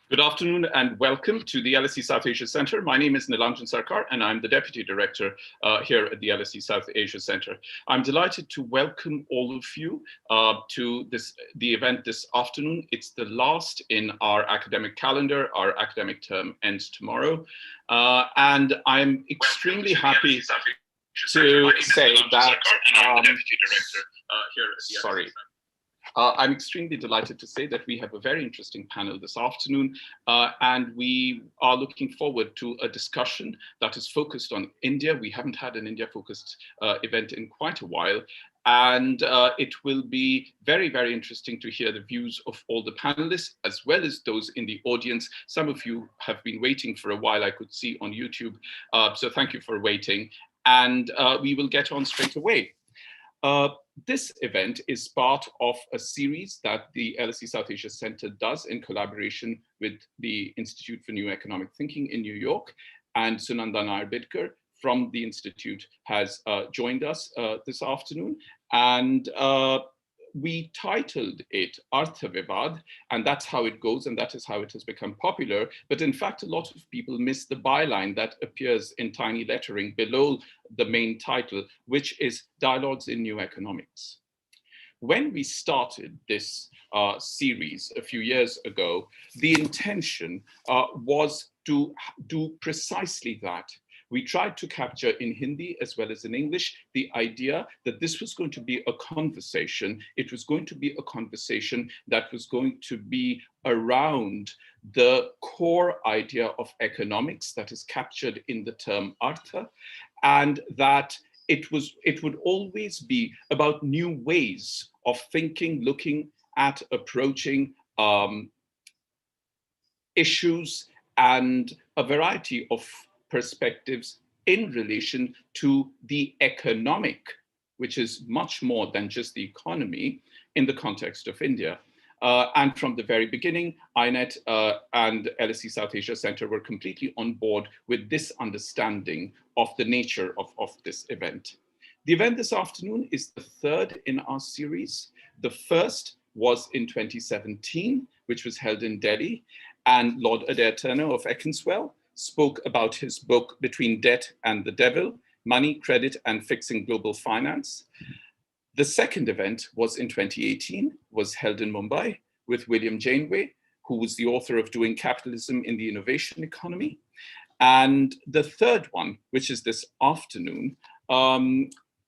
Good afternoon and welcome to the LSE South Asia Centre. My name is Nilanjan Sarkar and I'm the Deputy Director here at the LSE South Asia Centre. I'm delighted to welcome all of you to the event this afternoon. It's the last in our academic calendar. Our academic term ends tomorrow. And I'm extremely happy to say that, I'm extremely delighted to say that we have a very interesting panel this afternoon, and we are looking forward to a discussion that is focused on India. We haven't had an India-focused event in quite a while, and it will be very, very interesting to hear the views of all the panelists, as well as those in the audience. Some of you have been waiting for a while, I could see on YouTube, so thank you for waiting, and we will get on straight away. This event is part of a series that the LSE South Asia Centre does in collaboration with the Institute for New Economic Thinking in New York, and Sunanda Nair-Bidkar from the Institute has joined us this afternoon, and we titled it Artha Vivaad, and that's how it goes, and that is how it has become popular. But in fact, a lot of people miss the byline that appears in tiny lettering below the main title, which is Dialogues in New Economics. When we started this series a few years ago, the intention was to do precisely that. We tried to capture in Hindi as well as in English the idea that this was going to be a conversation. It was going to be a conversation that was going to be around the core idea of economics that is captured in the term Artha, and that it would always be about new ways of thinking, looking at, approaching issues and a variety of perspectives in relation to the economic, which is much more than just the economy in the context of India. And from the very beginning, INET and LSE South Asia Centre were completely on board with this understanding of the nature of this event. The event this afternoon is the third in our series. The first was in 2017, which was held in Delhi, and Lord Adair Turner of Eccleswell spoke about his book, Between Debt and the Devil, Money, Credit, and Fixing Global Finance. The second event was in 2018, was held in Mumbai with William Jain, who was the author of Doing Capitalism in the Innovation Economy. And the third one, which is this afternoon,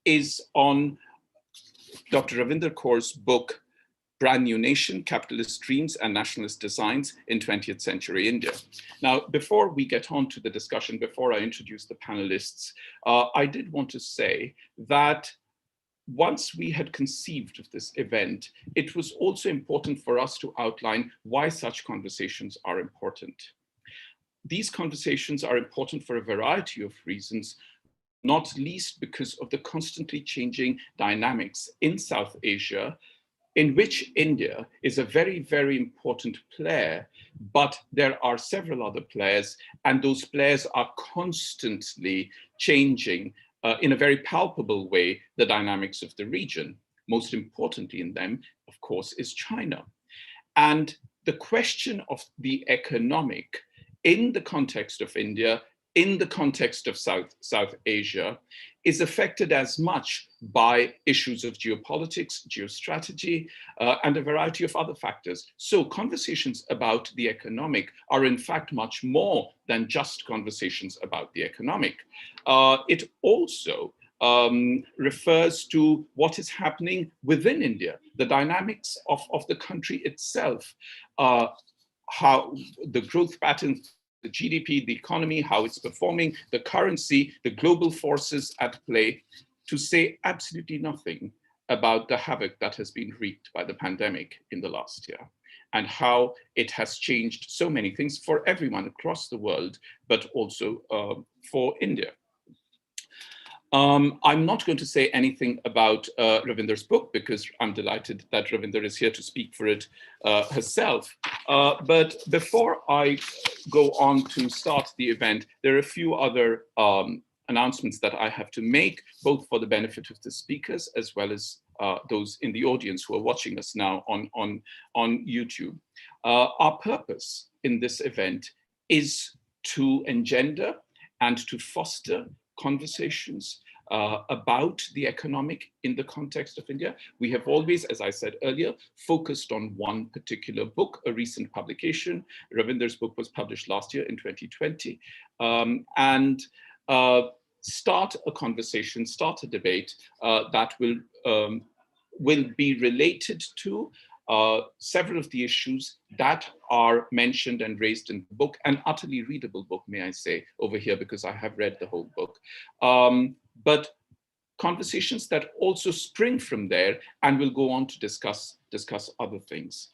is on Dr. Ravinder Kaur's book, Brand New Nation, Capitalist Dreams and Nationalist Designs in 20th Century India. Now, before we get on to the discussion, before I introduce the panelists, I did want to say that once we had conceived of this event, it was also important for us to outline why such conversations are important. These conversations are important for a variety of reasons, not least because of the constantly changing dynamics in South Asia, in which India is a very, very important player, but there are several other players, and those players are constantly changing in a very palpable way the dynamics of the region. Most importantly in them, of course, is China. And the question of the economic in the context of India, in the context of South Asia, is affected as much by issues of geopolitics, geostrategy, and a variety of other factors. So conversations about the economic are in fact much more than just conversations about the economic. It also refers to what is happening within India, the dynamics of the country itself, how the growth patterns, the GDP, the economy, how it's performing, the currency, the global forces at play, to say absolutely nothing about the havoc that has been wreaked by the pandemic in the last year and how it has changed so many things for everyone across the world, but also for India. I'm not going to say anything about Ravinder's book because I'm delighted that Ravinder is here to speak for it herself. But before I go on to start the event, there are a few other announcements that I have to make, both for the benefit of the speakers as well as those in the audience who are watching us now on YouTube. Our purpose in this event is to engender and to foster conversations about the economic in the context of India. We have always, as I said earlier, focused on one particular book, a recent publication. Ravinder's book was published last year in 2020. And start a conversation, start a debate that will be related to several of the issues that are mentioned and raised in the book, an utterly readable book, may I say, over here, because I have read the whole book. But conversations that also spring from there and will go on to discuss other things.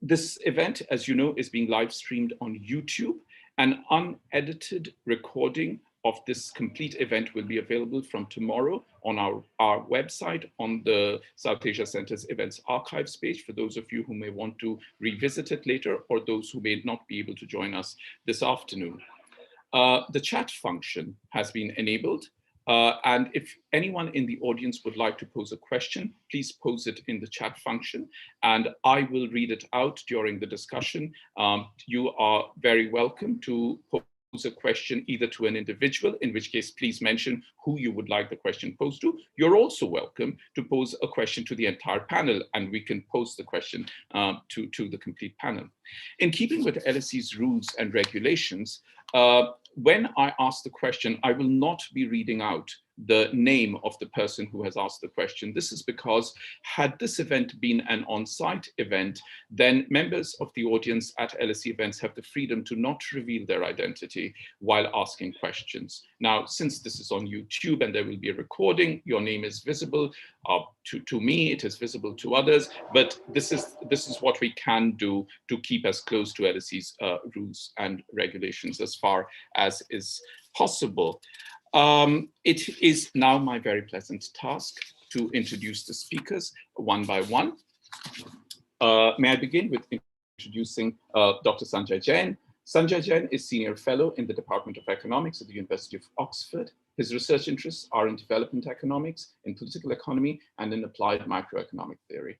This event, as you know, is being live streamed on YouTube. An unedited recording of this complete event will be available from tomorrow on our website on the South Asia Center's Events Archives page for those of you who may want to revisit it later or those who may not be able to join us this afternoon. The chat function has been enabled. And if anyone in the audience would like to pose a question, please pose it in the chat function and I will read it out during the discussion. You are very welcome to pose a question either to an individual, in which case please mention who you would like the question posed to. You're also welcome to pose a question to the entire panel and we can pose the question to the complete panel. In keeping with LSE's rules and regulations, when I ask the question, I will not be reading out the name of the person who has asked the question. This is because had this event been an on-site event, then members of the audience at LSE events have the freedom to not reveal their identity while asking questions. Now, since this is on YouTube and there will be a recording, your name is visible. To me, it is visible to others, but this is what we can do to keep as close to LSE's rules and regulations as far as is possible. It is now my very pleasant task to introduce the speakers one by one. May I begin with introducing Dr. Sanjay Jain. Sanjay Jain is Senior Fellow in the Department of Economics at the University of Oxford. His research interests are in development economics, in political economy, and in applied macroeconomic theory.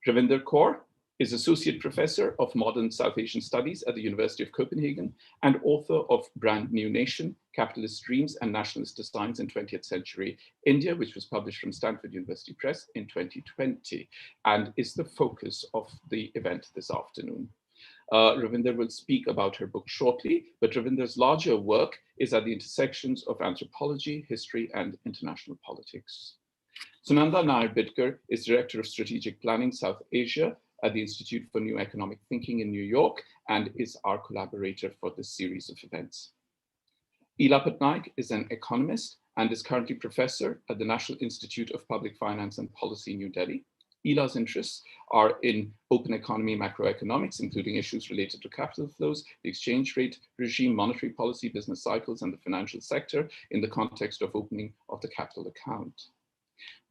Ravinder Kaur is Associate Professor of Modern South Asian Studies at the University of Copenhagen and author of Brand New Nation, Capitalist Dreams and Nationalist Designs in 20th Century India, which was published from Stanford University Press in 2020 and is the focus of the event this afternoon. Ravinder will speak about her book shortly, but Ravinder's larger work is at the intersections of anthropology, history, and international politics. Sunanda Nair-Bidkar is Director of Strategic Planning South Asia at the Institute for New Economic Thinking in New York and is our collaborator for this series of events. Ila Patnaik is an economist and is currently professor at the National Institute of Public Finance and Policy, New Delhi. Ila's interests are in open economy macroeconomics, including issues related to capital flows, the exchange rate regime, monetary policy, business cycles, and the financial sector in the context of opening of the capital account.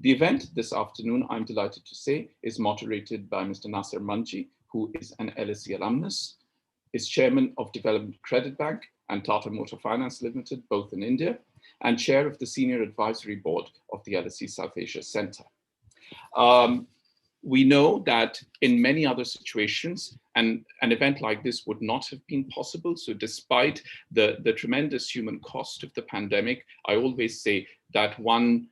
The event this afternoon, I'm delighted to say, is moderated by Mr. Nasser Munjee, who is an LSE alumnus, is chairman of Development Credit Bank and Tata Motor Finance Limited, both in India, and chair of the Senior Advisory Board of the LSE South Asia Center. We know that in many other situations, an event like this would not have been possible. So despite the tremendous human cost of the pandemic, I always say that one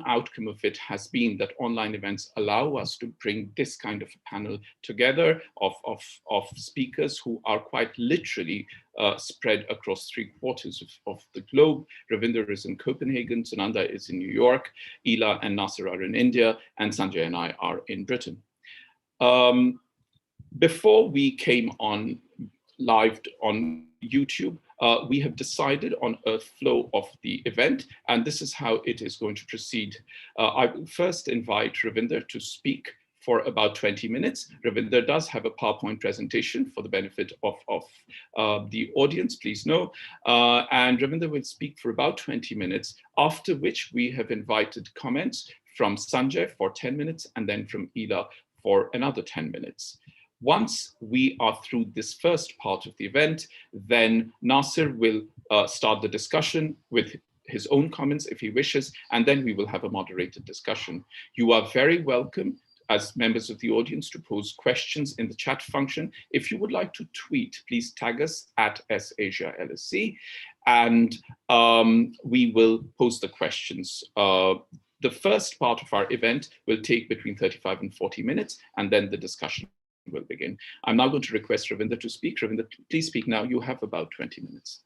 outcome of it has been that online events allow us to bring this kind of a panel together of speakers who are quite literally spread across 3/4 of the globe. Ravinder is in Copenhagen, Sunanda is in New York, Ila and Nasser are in India, and Sanjay and I are in Britain. Before we came on live on YouTube, we have decided on a flow of the event, and this is how it is going to proceed. I will first invite Ravinder to speak for about 20 minutes. Ravinder does have a PowerPoint presentation for the benefit of the audience, please know. And Ravinder will speak for about 20 minutes, after which we have invited comments from Sanjay for 10 minutes and then from Ila for another 10 minutes. Once we are through this first part of the event, then Nasser will start the discussion with his own comments if he wishes, and then we will have a moderated discussion. You are very welcome as members of the audience to pose questions in the chat function. If you would like to tweet, please tag us at SAsiaLSC, and we will pose the questions. The first part of our event will take between 35 and 40 minutes, and then the discussion will begin. I'm now going to request Ravinder to speak. Ravinder, please speak now. You have about 20 minutes.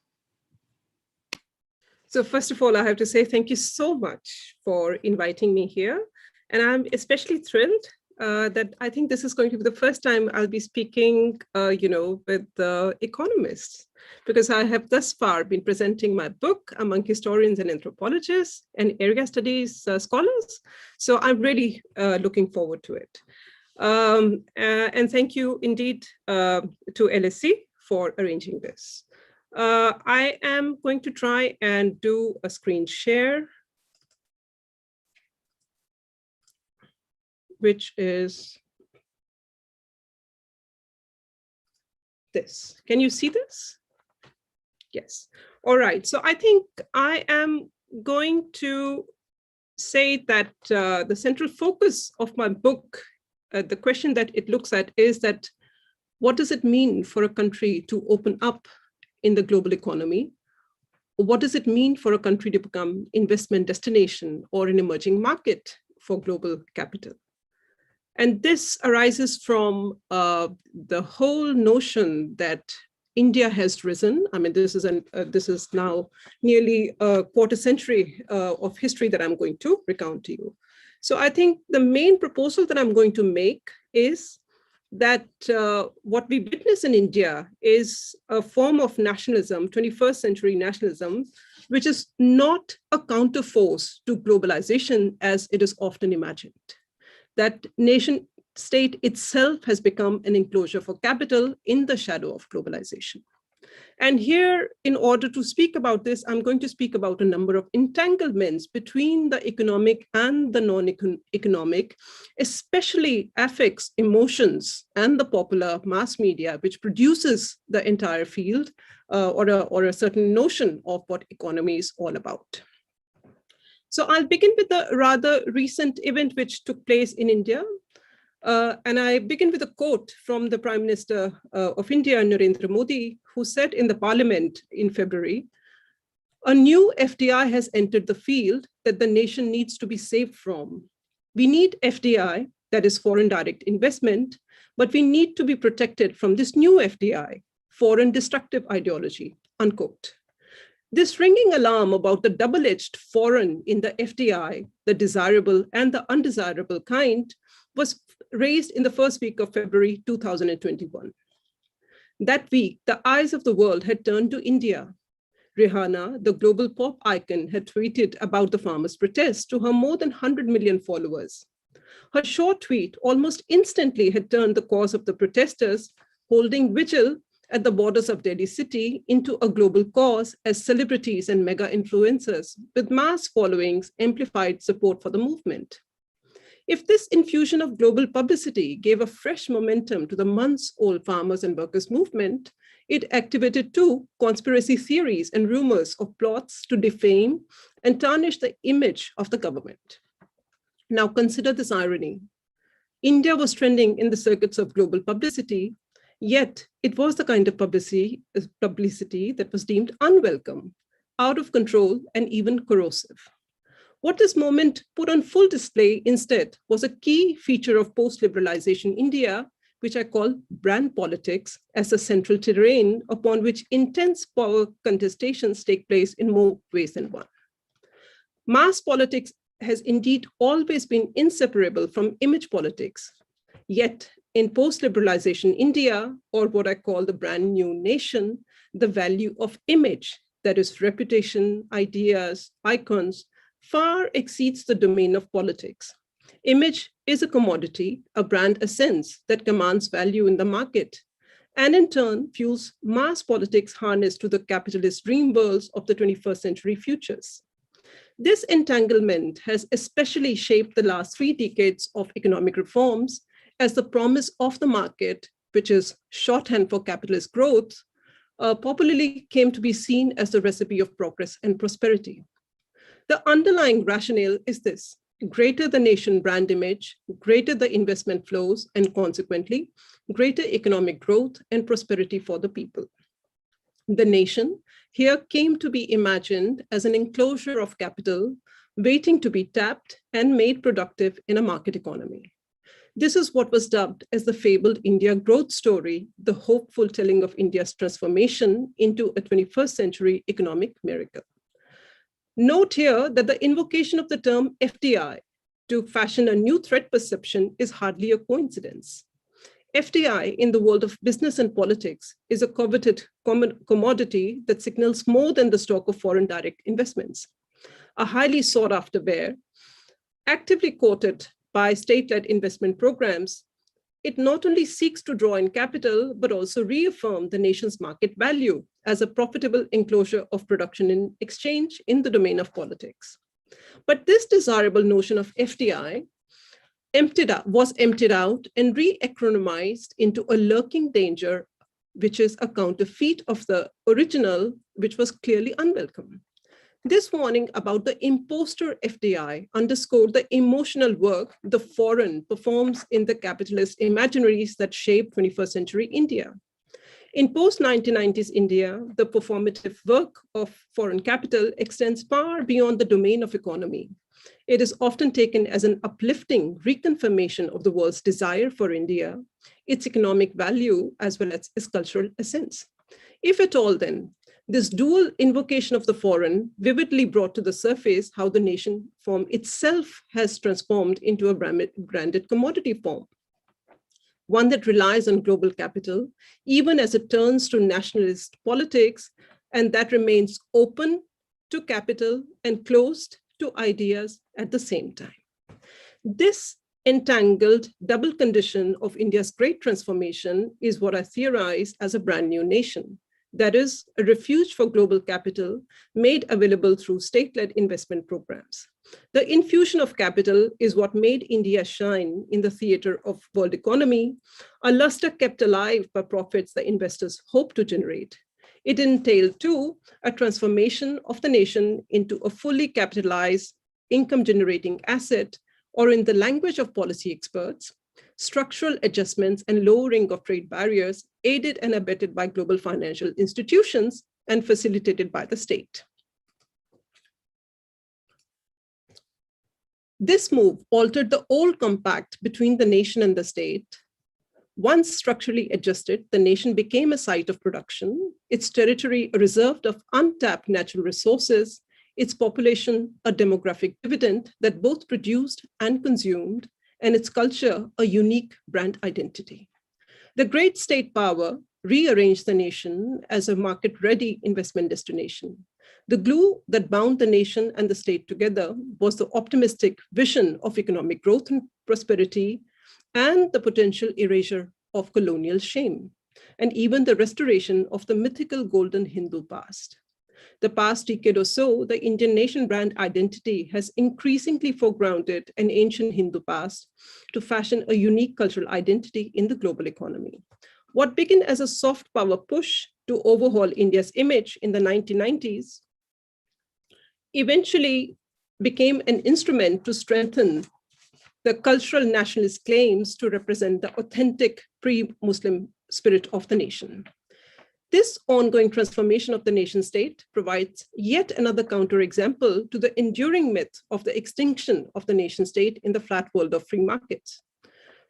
So first of all, I have to say thank you so much for inviting me here. And I'm especially thrilled that I think this is going to be the first time I'll be speaking, with the economists, because I have thus far been presenting my book among historians and anthropologists and area studies scholars. So I'm really looking forward to it. And thank you indeed to LSC for arranging this. I am going to try and do a screen share, which is this. Can you see this? Yes. All right. So I think I am going to say that the central focus of my book, the question that it looks at is that what does it mean for a country to open up in the global economy? What does it mean for a country to become investment destination or an emerging market for global capital? And this arises from the whole notion that India has risen. I mean, this is now nearly a quarter century of history that I'm going to recount to you. So I think the main proposal that I'm going to make is that what we witness in India is a form of nationalism, 21st century nationalism, which is not a counterforce to globalization as it is often imagined. That nation state itself has become an enclosure for capital in the shadow of globalization. And here, in order to speak about this, I'm going to speak about a number of entanglements between the economic and the non-economic, especially affects emotions and the popular mass media, which produces the entire field or a certain notion of what economy is all about. So I'll begin with a rather recent event which took place in India. And I begin with a quote from the Prime Minister of India, Narendra Modi, who said in the parliament in February, "A new FDI has entered the field that the nation needs to be saved from. We need FDI, that is foreign direct investment, but we need to be protected from this new FDI, foreign destructive ideology," unquote. This ringing alarm about the double-edged foreign in the FDI, the desirable and the undesirable kind, was raised in the first week of February 2021. That week, the eyes of the world had turned to India. Rihanna, the global pop icon, had tweeted about the farmers' protest to her more than 100 million followers. Her short tweet almost instantly had turned the cause of the protesters holding vigil at the borders of Delhi city into a global cause as celebrities and mega influencers with mass followings amplified support for the movement. If this infusion of global publicity gave a fresh momentum to the months-old farmers and workers movement, it activated too conspiracy theories and rumors of plots to defame and tarnish the image of the government. Now consider this irony. India was trending in the circuits of global publicity, yet it was the kind of publicity that was deemed unwelcome, out of control, and even corrosive. What this moment put on full display instead was a key feature of post-liberalization India, which I call brand politics, as a central terrain upon which intense power contestations take place in more ways than one. Mass politics has indeed always been inseparable from image politics. Yet in post-liberalization India, or what I call the brand new nation, the value of image, that is reputation, ideas, icons, far exceeds the domain of politics. Image is a commodity, a brand essence that commands value in the market, and in turn fuels mass politics harnessed to the capitalist dream worlds of the 21st century futures. This entanglement has especially shaped the last 3 decades of economic reforms as the promise of the market, which is shorthand for capitalist growth, popularly came to be seen as the recipe of progress and prosperity. The underlying rationale is this: greater the nation brand image, greater the investment flows, and consequently, greater economic growth and prosperity for the people. The nation here came to be imagined as an enclosure of capital waiting to be tapped and made productive in a market economy. This is what was dubbed as the fabled India growth story, the hopeful telling of India's transformation into a 21st century economic miracle. Note here that the invocation of the term FDI to fashion a new threat perception is hardly a coincidence. FDI in the world of business and politics is a coveted commodity that signals more than the stock of foreign direct investments. A highly sought after bear, actively quoted by state-led investment programs, it not only seeks to draw in capital, but also reaffirm the nation's market value as a profitable enclosure of production and exchange in the domain of politics. But this desirable notion of FDI was emptied out and re-acronymized into a lurking danger, which is a counterfeit of the original, which was clearly unwelcome. This warning about the imposter FDI underscored the emotional work the foreign performs in the capitalist imaginaries that shape 21st century India. In post-1990s India, the performative work of foreign capital extends far beyond the domain of economy. It is often taken as an uplifting reconfirmation of the world's desire for India, its economic value, as well as its cultural essence. If at all, then, this dual invocation of the foreign vividly brought to the surface how the nation form itself has transformed into a branded commodity form, one that relies on global capital, even as it turns to nationalist politics, and that remains open to capital and closed to ideas at the same time. This entangled double condition of India's great transformation is what I theorize as a brand new nation. That is, a refuge for global capital made available through state-led investment programs. The infusion of capital is what made India shine in the theater of world economy, a luster kept alive by profits the investors hope to generate. It entailed, too, a transformation of the nation into a fully capitalized income-generating asset, or in the language of policy experts, structural adjustments and lowering of trade barriers aided and abetted by global financial institutions and facilitated by the state. This move altered the old compact between the nation and the state. Once structurally adjusted, the nation became a site of production, its territory a reserve of untapped natural resources, its population a demographic dividend that both produced and consumed, and its culture a unique brand identity. The great state power rearranged the nation as a market-ready investment destination. The glue that bound the nation and the state together was the optimistic vision of economic growth and prosperity, and the potential erasure of colonial shame, and even the restoration of the mythical golden Hindu past. The past decade or so, the Indian nation brand identity has increasingly foregrounded an ancient Hindu past to fashion a unique cultural identity in the global economy. What began as a soft power push to overhaul India's image in the 1990s eventually became an instrument to strengthen the cultural nationalist claims to represent the authentic pre-Muslim spirit of the nation. This ongoing transformation of the nation state provides yet another counterexample to the enduring myth of the extinction of the nation state in the flat world of free markets.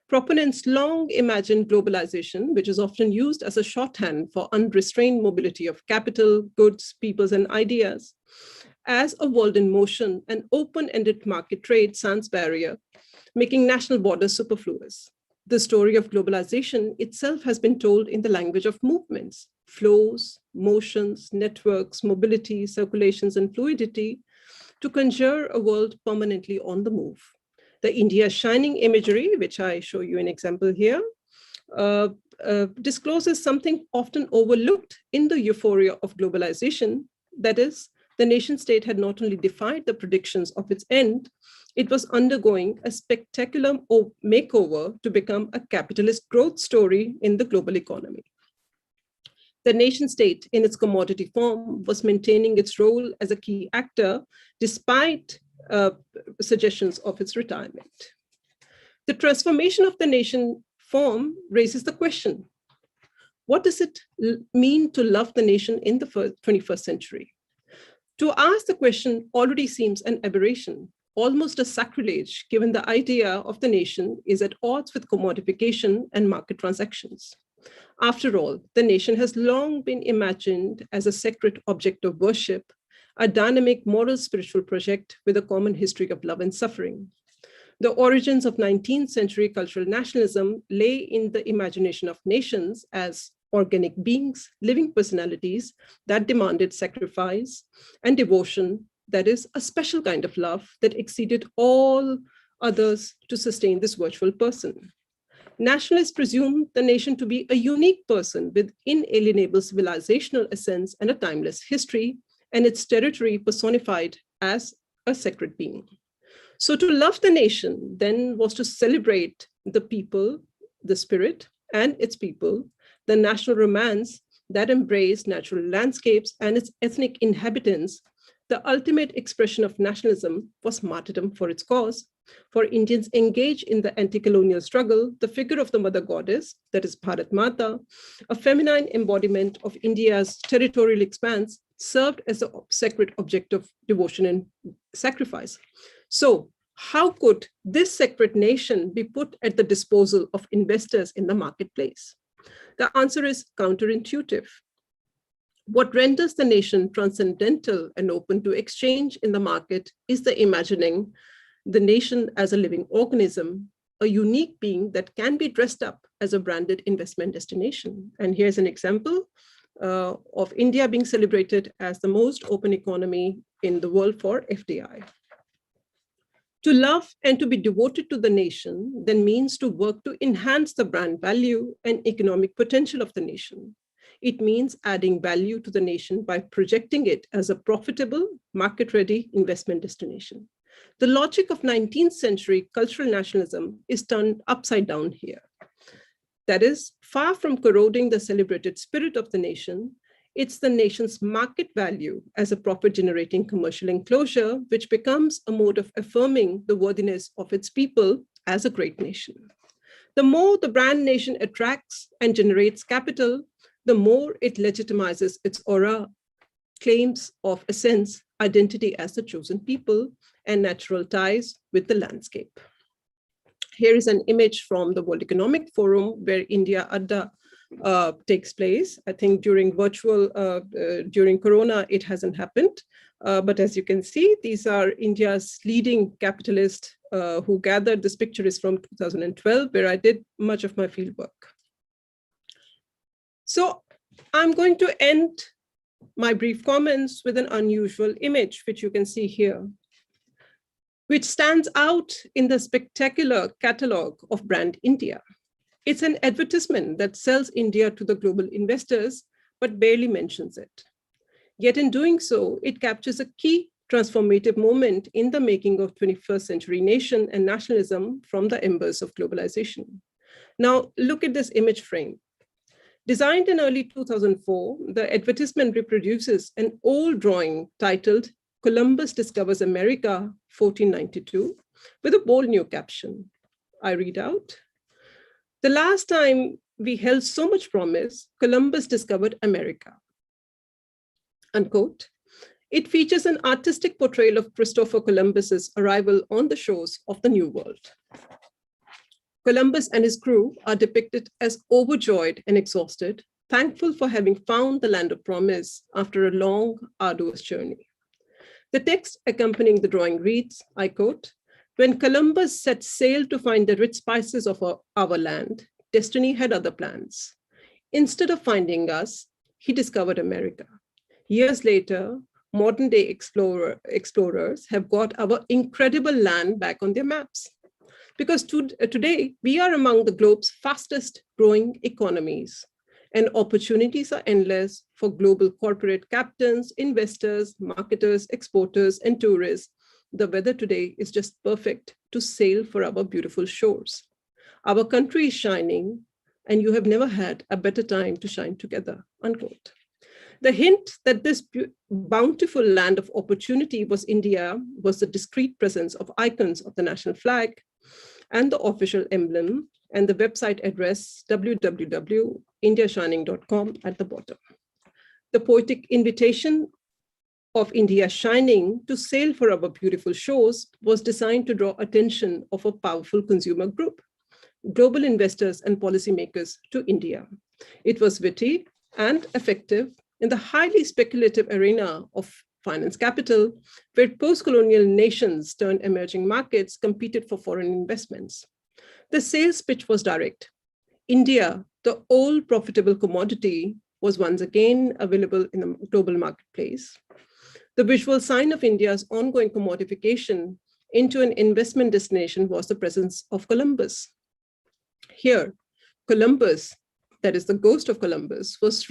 Proponents long imagined globalization, which is often used as a shorthand for unrestrained mobility of capital, goods, peoples, and ideas, as a world in motion, an open-ended market trade sans barrier, making national borders superfluous. The story of globalization itself has been told in the language of movements, flows, motions, networks, mobility, circulations, and fluidity to conjure a world permanently on the move. The India shining imagery, which I show you an example here, discloses something often overlooked in the euphoria of globalization. That is, the nation state had not only defied the predictions of its end, it was undergoing a spectacular makeover to become a capitalist growth story in the global economy. The nation state in its commodity form was maintaining its role as a key actor despite suggestions of its retirement. The transformation of the nation form raises the question, what does it mean to love the nation in the 21st century? To ask the question already seems an aberration, almost a sacrilege, given the idea of the nation is at odds with commodification and market transactions. After all, the nation has long been imagined as a sacred object of worship, a dynamic moral spiritual project with a common history of love and suffering. The origins of 19th century cultural nationalism lay in the imagination of nations as organic beings, living personalities that demanded sacrifice and devotion, that is, a special kind of love that exceeded all others to sustain this virtual person. Nationalists presumed the nation to be a unique person with inalienable civilizational essence and a timeless history, and its territory personified as a sacred being. So to love the nation then was to celebrate the people, the spirit, and its people, the national romance that embraced natural landscapes and its ethnic inhabitants. The ultimate expression of nationalism was martyrdom for its cause. For Indians engaged in the anti-colonial struggle, the figure of the mother goddess, that is Bharat Mata, a feminine embodiment of India's territorial expanse, served as a sacred object of devotion and sacrifice. So how could this sacred nation be put at the disposal of investors in the marketplace? The answer is counterintuitive. What renders the nation transcendental and open to exchange in the market is the imagining the nation as a living organism, a unique being that can be dressed up as a branded investment destination. And here's an example of India being celebrated as the most open economy in the world for FDI. To love and to be devoted to the nation then means to work to enhance the brand value and economic potential of the nation. It means adding value to the nation by projecting it as a profitable, market-ready investment destination. The logic of 19th century cultural nationalism is turned upside down here. That is, far from corroding the celebrated spirit of the nation, it's the nation's market value as a profit-generating commercial enclosure, which becomes a mode of affirming the worthiness of its people as a great nation. The more the brand nation attracts and generates capital, the more it legitimizes its aura, claims of essence, identity as the chosen people, and natural ties with the landscape. Here is an image from the World Economic Forum where India Adda takes place. I think during during Corona, it hasn't happened. But as you can see, these are India's leading capitalists who gathered. This picture is from 2012, where I did much of my fieldwork. So I'm going to end my brief comments with an unusual image, which you can see here, which stands out in the spectacular catalogue of Brand India. It's an advertisement that sells India to the global investors, but barely mentions it. Yet in doing so, it captures a key transformative moment in the making of 21st century nation and nationalism from the embers of globalization. Now, look at this image frame. Designed in early 2004, the advertisement reproduces an old drawing titled Columbus Discovers America, 1492, with a bold new caption. I read out, "The last time we held so much promise, Columbus discovered America." Unquote. It features an artistic portrayal of Christopher Columbus's arrival on the shores of the New World. Columbus and his crew are depicted as overjoyed and exhausted, thankful for having found the land of promise after a long, arduous journey. The text accompanying the drawing reads, I quote, "When Columbus set sail to find the rich spices of our land, destiny had other plans. Instead of finding us, he discovered America. Years later, modern day explorers have got our incredible land back on their maps. Because today, we are among the globe's fastest growing economies, and opportunities are endless for global corporate captains, investors, marketers, exporters, and tourists. The weather today is just perfect to sail for our beautiful shores. Our country is shining. and you have never had a better time to shine together, unquote. The hint that this bountiful land of opportunity was India was the discreet presence of icons of the national flag and the official emblem and the website address www.indiashining.com at the bottom. The poetic invitation of India Shining to sail for our beautiful shores was designed to draw attention of a powerful consumer group, global investors and policymakers to India. It was witty and effective in the highly speculative arena of finance capital, where post-colonial nations turned emerging markets competed for foreign investments. The sales pitch was direct. India, the old profitable commodity, was once again available in the global marketplace. The visual sign of India's ongoing commodification into an investment destination was the presence of Columbus. Here, Columbus, that is the ghost of Columbus, was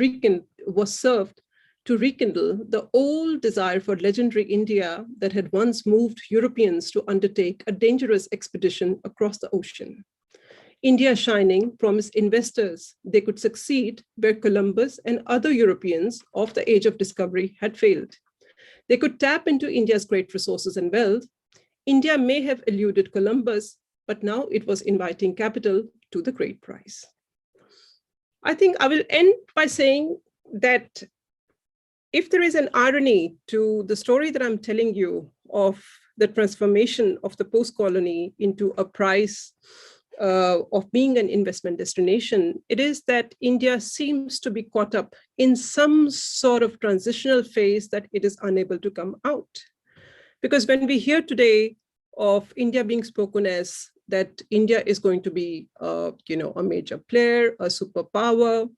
served to rekindle the old desire for legendary India that had once moved Europeans to undertake a dangerous expedition across the ocean. India Shining promised investors they could succeed where Columbus and other Europeans of the age of discovery had failed. They could tap into India's great resources and wealth. India may have eluded Columbus, but now it was inviting capital to the great prize. I think I will end by saying that if there is an irony to the story that I'm telling you of the transformation of the post-colony into a prize of being an investment destination, it is that India seems to be caught up in some sort of transitional phase that it is unable to come out. Because when we hear today of India being spoken as that India is going to be a major player, a superpower,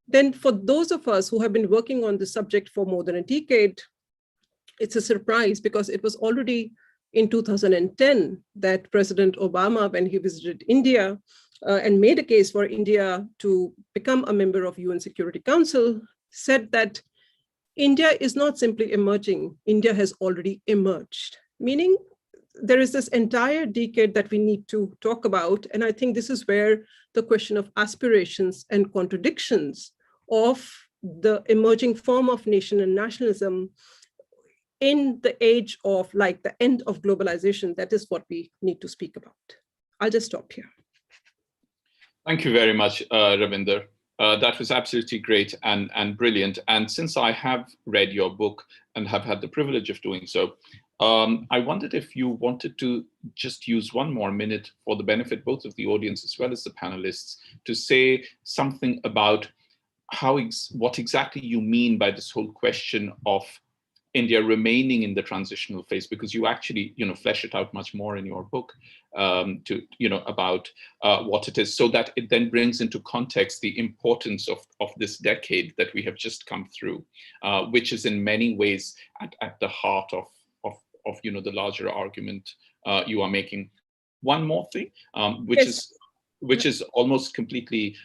then for those of us who have been working on the subject for more than a decade, it's a surprise because it was already in 2010 that President Obama, when he visited India and made a case for India to become a member of UN Security Council, said that India is not simply emerging, India has already emerged, meaning there is this entire decade that we need to talk about. And I think this is where the question of aspirations and contradictions of the emerging form of nation and nationalism in the age of like the end of globalization, that is what we need to speak about. I'll just stop here. Thank you very much, Ravinder. That was absolutely great and brilliant. And since I have read your book and have had the privilege of doing so, I wondered if you wanted to just use one more minute for the benefit both of the audience as well as the panelists to say something about what exactly you mean by this whole question of India remaining in the transitional phase, because you actually, flesh it out much more in your book about what it is, so that it then brings into context the importance of this decade that we have just come through, which is in many ways at the heart of the larger argument you are making. One more thing, which is almost completely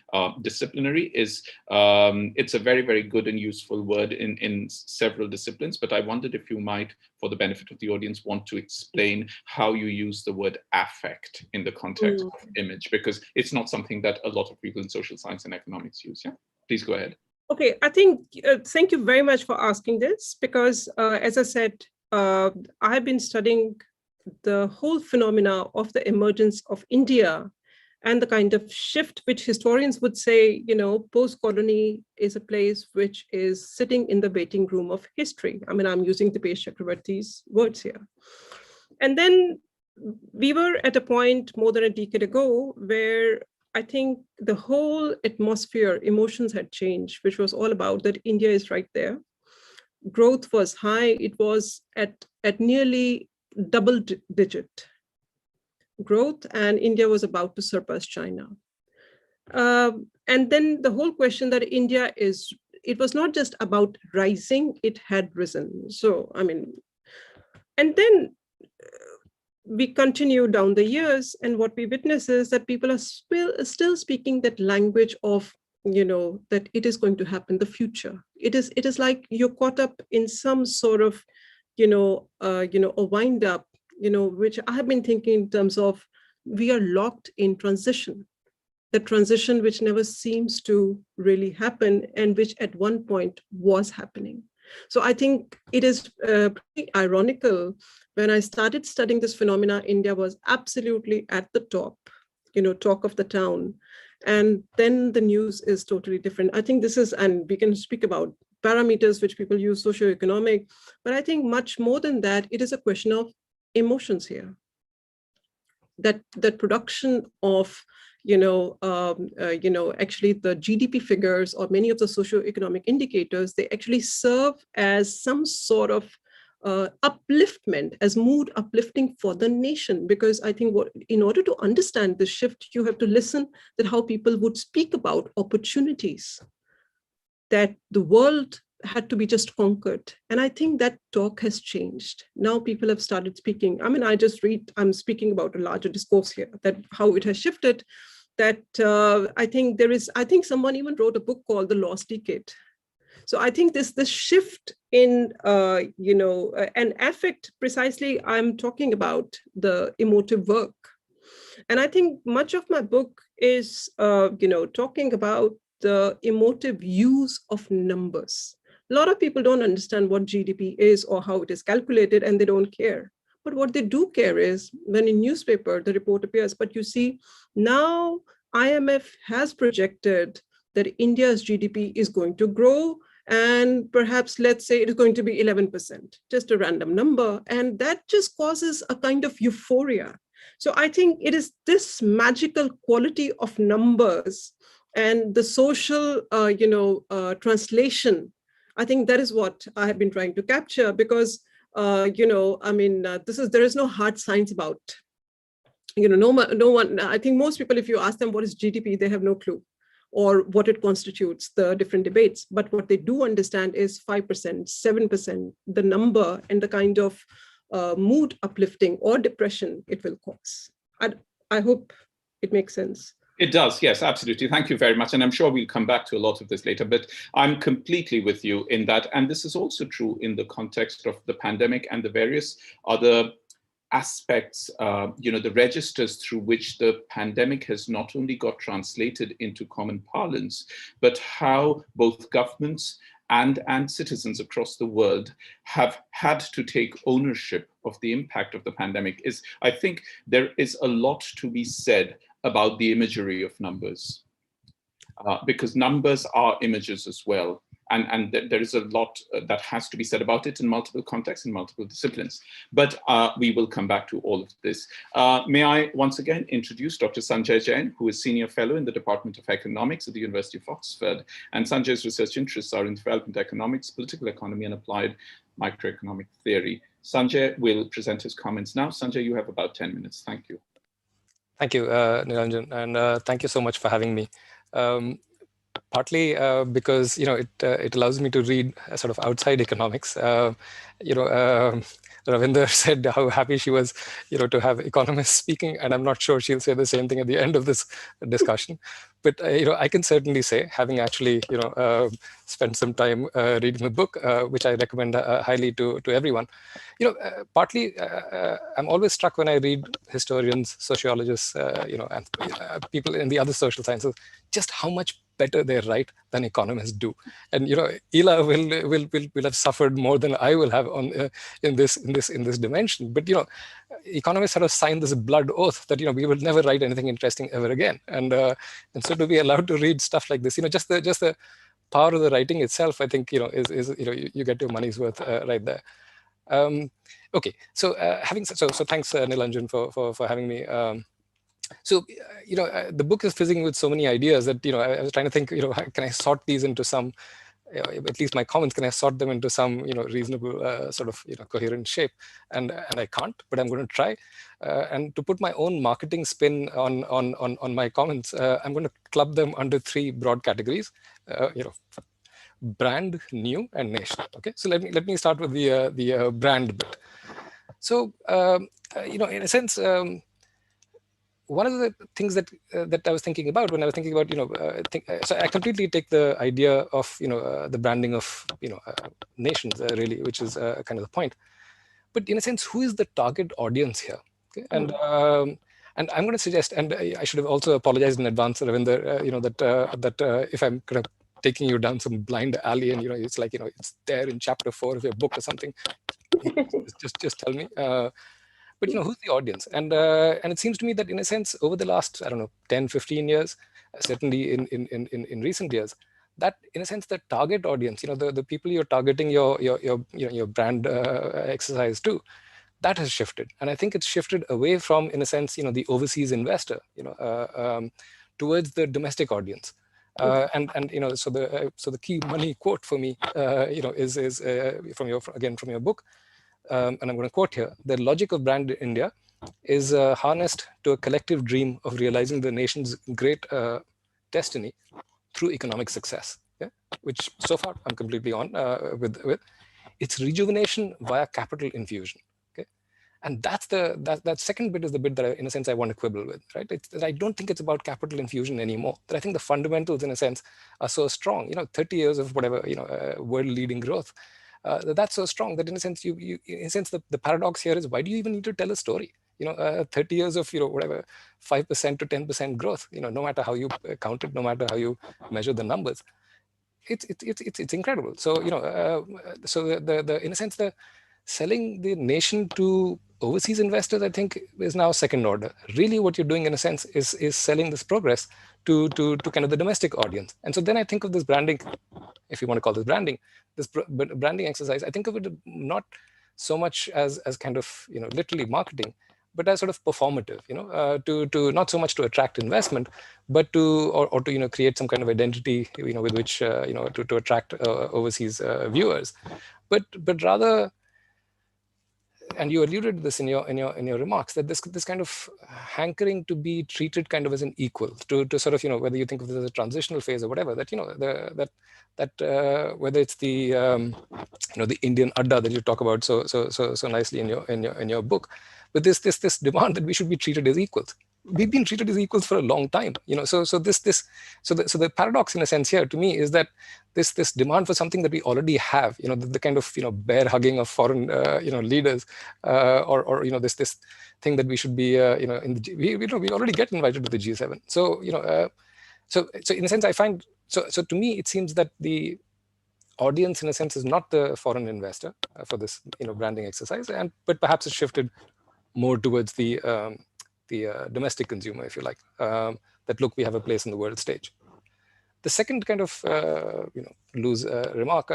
disciplinary, is it's a very, very good and useful word in several disciplines, but I wondered if you might, for the benefit of the audience, want to explain how you use the word affect in the context of image, because it's not something that a lot of people in social science and economics use. Yeah, please go ahead. Okay, I think, thank you very much for asking this, because as I said, I've been studying the whole phenomena of the emergence of India and the kind of shift which historians would say, post-colony is a place which is sitting in the waiting room of history. I mean, I'm using Dipesh Chakrabarty's words here. And then we were at a point more than a decade ago where I think the whole atmosphere, emotions had changed, which was all about that India is right there. Growth was high. It was at nearly double-digit growth, and India was about to surpass China. And then the whole question that India it was not just about rising, it had risen. So, I mean, and then we continue down the years, and what we witness is that people are still speaking that language of, that it is going to happen, the future. It is like you're caught up in some sort of, a wind up, which I have been thinking in terms of we are locked in transition. the transition which never seems to really happen and which at one point was happening. So I think it is pretty ironical. When I started studying this phenomena, India was absolutely at the top, talk of the town. And then the news is totally different. I think this is, and we can speak about parameters which people use, socioeconomic, but I think much more than that, it is a question of emotions here. That production of actually the GDP figures or many of the socioeconomic indicators, they actually serve as some sort of upliftment, as mood uplifting for the nation. Because I think in order to understand this shift, you have to listen that how people would speak about opportunities, that the world had to be just conquered. And I think that talk has changed. Now people have started speaking. I mean, I'm speaking about a larger discourse here, that how it has shifted, that I think someone even wrote a book called The Lost Decade. So I think this shift in, an affect, precisely, I'm talking about the emotive work. And I think much of my book is, talking about the emotive use of numbers. A lot of people don't understand what GDP is or how it is calculated, and they don't care. But what they do care is when in newspaper, the report appears, but you see now IMF has projected that India's GDP is going to grow, and perhaps let's say it is going to be 11%, just a random number. And that just causes a kind of euphoria. So I think it is this magical quality of numbers and the social, translation. I think that is what I have been trying to capture, because, there is no hard science about, no one, I think most people, if you ask them what is GDP, they have no clue, or what it constitutes, the different debates. But what they do understand is 5%, 7%, the number and the kind of mood uplifting or depression it will cause. I hope it makes sense. It does, yes, absolutely. Thank you very much. And I'm sure we'll come back to a lot of this later, but I'm completely with you in that. And this is also true in the context of the pandemic and the various other aspects, the registers through which the pandemic has not only got translated into common parlance, but how both governments and citizens across the world have had to take ownership of the impact of the pandemic. I think there is a lot to be said about the imagery of numbers, because numbers are images as well. And there is a lot that has to be said about it in multiple contexts, in multiple disciplines. But we will come back to all of this. May I once again introduce Dr. Sanjay Jain, who is Senior Fellow in the Department of Economics at the University of Oxford. And Sanjay's research interests are in development economics, political economy, and applied microeconomic theory. Sanjay will present his comments now. Sanjay, you have about 10 minutes. Thank you. Thank you, Nilanjan, and thank you so much for having me. Partly because it allows me to read sort of outside economics. Ravinder said how happy she was, to have economists speaking, and I'm not sure she'll say the same thing at the end of this discussion. But I can certainly say, having actually spent some time reading the book, which I recommend highly to everyone. Partly I'm always struck when I read historians, sociologists, and people in the other social sciences, just how much better they write than economists do. And Ela will have suffered more than I will have on in this dimension. But economists sort of signed this blood oath that we will never write anything interesting ever again. And so to be allowed to read stuff like this, just the power of the writing itself, I think is you get your money's worth right there. Okay, so so thanks Nilanjan for having me. So, the book is fizzing with so many ideas that, I was trying to think, can I sort these into some, at least my comments, can I sort them into some, reasonable sort of, coherent shape? And I can't, but I'm going to try. And to put my own marketing spin on my comments, I'm going to club them under 3 broad categories, brand, new, and nation. Okay, so let me start with the brand bit. So, in a sense, one of the things that I was thinking about when I was thinking about, so I completely take the idea of, the branding of, nations really, which is kind of the point. But in a sense, who is the target audience here? Okay? And And I'm going to suggest, and I should have also apologized in advance, Ravinder, that if I'm kind of taking you down some blind alley and, it's like, it's there in chapter 4 of your book or something, just tell me. But, who's the audience? And it seems to me that in a sense, over the last, I don't know, 10, 15 years, certainly in recent years, that in a sense, the target audience, the people you're targeting your brand exercise to, that has shifted. And I think it's shifted away from, in a sense, the overseas investor, towards the domestic audience. And so the key money quote for me, is from your book, and I'm going to quote here: "The logic of brand India is harnessed to a collective dream of realizing the nation's great destiny through economic success." Yeah? Which so far I'm completely on with. Its rejuvenation via capital infusion. Okay, and that's that second bit is the bit that in a sense I want to quibble with. Right? I don't think it's about capital infusion anymore. That I think the fundamentals in a sense are so strong. 30 years of whatever world-leading growth. That's so strong that in a sense the paradox here is, why do you even need to tell a story? 30 years of whatever 5% to 10% growth. No matter how you count it, no matter how you measure the numbers, it's incredible. So so the in a sense the selling the nation to overseas investors, I think, is now second order. Really, what you're doing in a sense is selling this progress to kind of the domestic audience. And so then I think of this branding, if you want to call this branding, this branding exercise, I think of it not so much as kind of literally marketing, but as sort of performative, to not so much to attract investment, but to or to create some kind of identity, with which to attract overseas viewers, but rather. And you alluded to this in your remarks, that this kind of hankering to be treated kind of as an equal, to sort of whether you think of this as a transitional phase or whatever, that whether it's the the Indian Adda that you talk about so nicely in your book, but this demand that we should be treated as equals. We've been treated as equals for a long time, so the paradox in a sense here to me is that this demand for something that we already have, the kind of bear hugging of foreign leaders, or this thing that we should be we already get invited to the G7. So so in a sense I find so to me it seems that the audience in a sense is not the foreign investor for this branding exercise, but perhaps it's shifted more towards the domestic consumer, if you like, that look, we have a place in the world stage. The second kind of loose remark,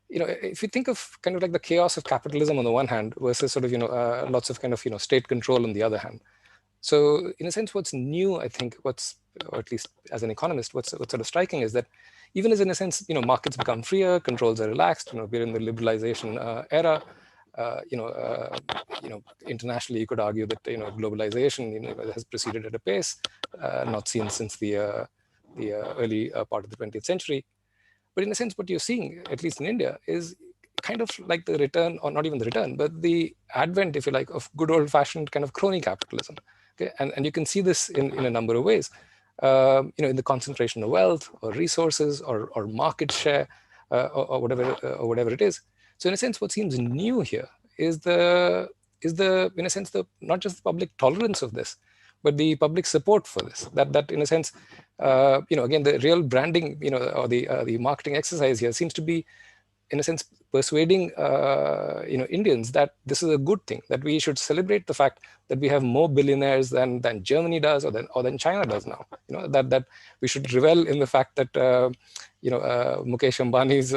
if you think of kind of like the chaos of capitalism on the one hand versus sort of lots of kind of state control on the other hand. So in a sense, what's new, I think, or at least as an economist, what's sort of striking is that even as in a sense, markets become freer, controls are relaxed, we're in the liberalization era. Internationally, you could argue that globalization has proceeded at a pace not seen since the early part of the 20th century. But in a sense, what you're seeing, at least in India, is kind of like the return, or not even the return, but the advent, if you like, of good old-fashioned kind of crony capitalism. Okay, and you can see this in a number of ways. In the concentration of wealth or resources or market share or whatever it is. So in a sense, what seems new here is the in a sense the not just the public tolerance of this, but the public support for this. That in a sense, again, the real branding, or the marketing exercise here seems to be, in a sense, persuading Indians that this is a good thing, that we should celebrate the fact that we have more billionaires than Germany does or than China does now. That we should revel in the fact that Mukesh Ambani's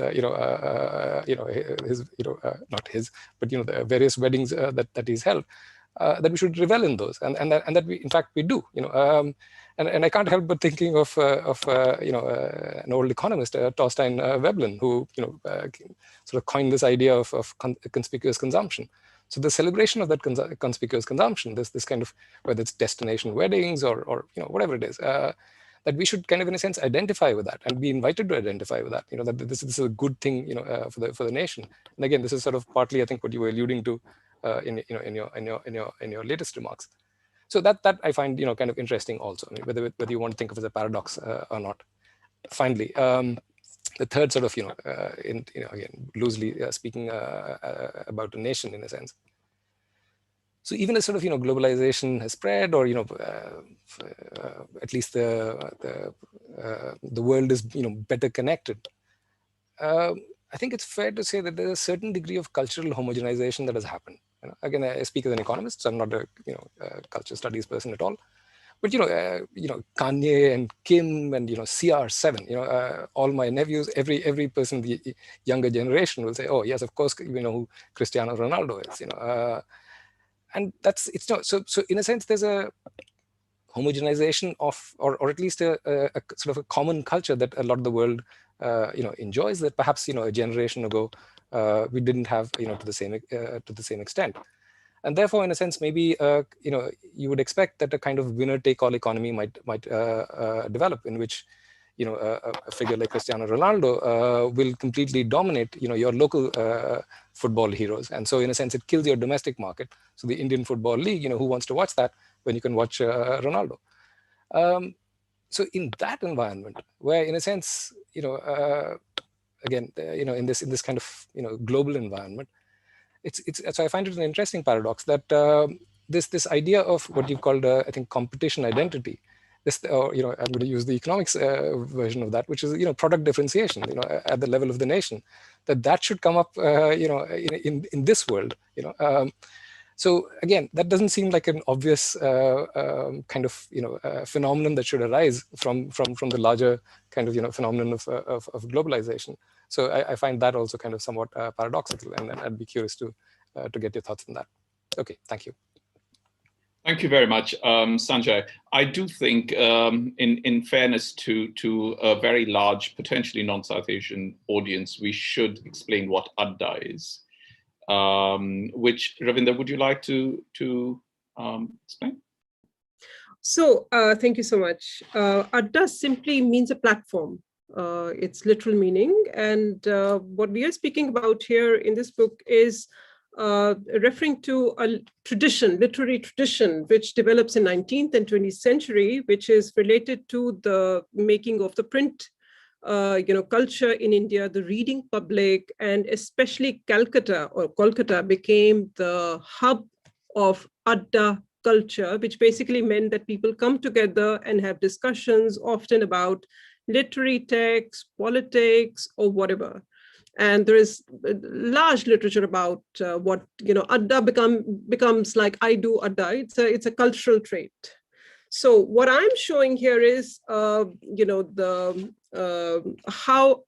his not his, but the various weddings that he's held, that we should revel in those, and that we in fact we do. And I can't help but thinking of an old economist, Thorstein Veblen, who sort of coined this idea of conspicuous consumption. So the celebration of that conspicuous consumption, this kind of, whether it's destination weddings or whatever it is, that we should kind of in a sense identify with that and be invited to identify with that. That this is a good thing for the nation. And again, this is sort of partly I think what you were alluding to in your latest remarks. So that I find kind of interesting also. I mean, whether you want to think of it as a paradox or not. Finally, the third sort of again loosely speaking about a nation in a sense. So even as sort of, globalization has spread, or, at least the world is, better connected, I think it's fair to say that there's a certain degree of cultural homogenization that has happened. Again, I speak as an economist, so I'm not a culture studies person at all. But Kanye and Kim and CR7, all my nephews, every person in the younger generation will say, "Oh yes, of course, we know who Cristiano Ronaldo is." And it's not so. So in a sense, there's a homogenization of, or at least a sort of a common culture that a lot of the world enjoys, that perhaps a generation ago we didn't have to the same extent. And therefore, in a sense, maybe you would expect that a kind of winner-take-all economy might develop, in which a figure like Cristiano Ronaldo will completely dominate your local football heroes, and so in a sense it kills your domestic market. So the Indian Football League, who wants to watch that when you can watch Ronaldo? So in that environment, where in a sense again in this kind of global environment, so I find it an interesting paradox that this idea of what you called I think competition identity, I'm going to use the economics version of that, which is product differentiation at the level of the nation, that should come up in this world. So again, that doesn't seem like an obvious kind of phenomenon that should arise from the larger kind of phenomenon of globalization. So I find that also kind of somewhat paradoxical, and I'd be curious to get your thoughts on that. Okay, thank you. Thank you very much, Sanjay. I do think, in fairness to a very large, potentially non-South Asian audience, we should explain what Adda is. Which, Ravinder, would you like to explain? So thank you so much. Adda simply means a platform. Its literal meaning. And what we are speaking about here in this book is referring to a tradition, literary tradition, which develops in 19th and 20th century, which is related to the making of the print culture in India, the reading public, and especially Kolkata became the hub of Adda culture, which basically meant that people come together and have discussions often about literary texts, politics, or whatever. And there is large literature about what Adda becomes like I do Adda. It's a cultural trait. So what I'm showing here is how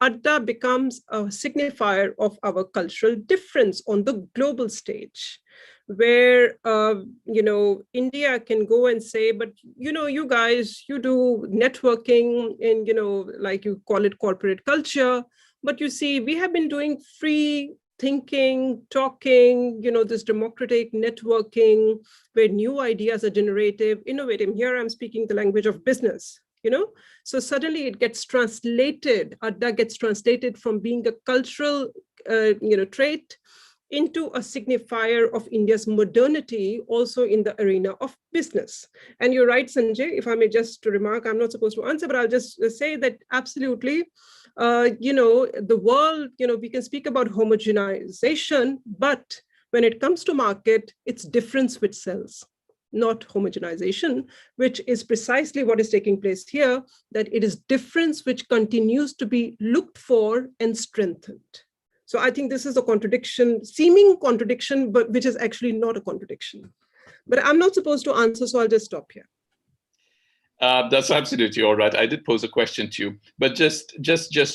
Adda becomes a signifier of our cultural difference on the global stage, where India can go and say, but you guys, you do networking and like you call it corporate culture, but you see, we have been doing free thinking, talking, this democratic networking, where new ideas are generative, innovative. Here I'm speaking the language of business, So suddenly it gets translated, Adda gets translated from being a cultural, trait into a signifier of India's modernity, also in the arena of business. And you're right, Sanjay, if I may just remark, I'm not supposed to answer, but I'll just say that absolutely, the world, we can speak about homogenization, but when it comes to market, it's difference which sells, not homogenization, which is precisely what is taking place here, that it is difference which continues to be looked for and strengthened. So I think this is a contradiction, seeming contradiction, but which is actually not a contradiction. But I'm not supposed to answer, so I'll just stop here. That's absolutely all right. I did pose a question to you, but just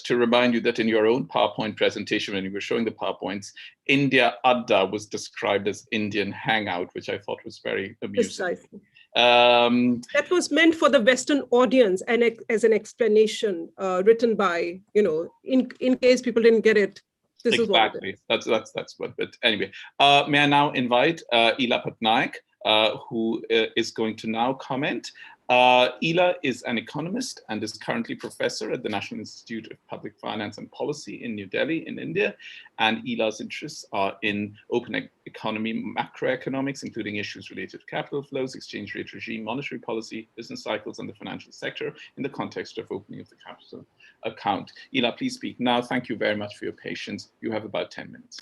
to remind you that in your own PowerPoint presentation, when you were showing the PowerPoints, India Adda was described as Indian hangout, which I thought was very amusing. Precisely. That was meant for the Western audience and as an explanation written by, in case people didn't get it. This exactly. Is what it is. That's what. But anyway, may I now invite Ila Patnaik, who is going to now comment. Ila is an economist and is currently professor at the National Institute of Public Finance and Policy in New Delhi in India. And Ila's interests are in open economy, macroeconomics, including issues related to capital flows, exchange rate regime, monetary policy, business cycles, and the financial sector in the context of opening of the capital account. Ila, please speak now. Thank you very much for your patience. You have about 10 minutes.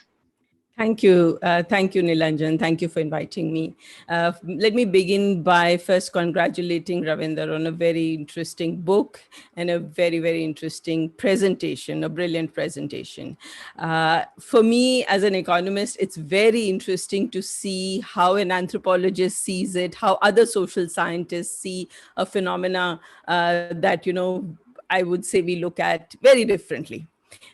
Thank you. Thank you, Nilanjan. Thank you for inviting me. Let me begin by first congratulating Ravinder on a very interesting book and a very, very interesting presentation, a brilliant presentation. For me, as an economist, it's very interesting to see how an anthropologist sees it, how other social scientists see a phenomena that, I would say we look at very differently.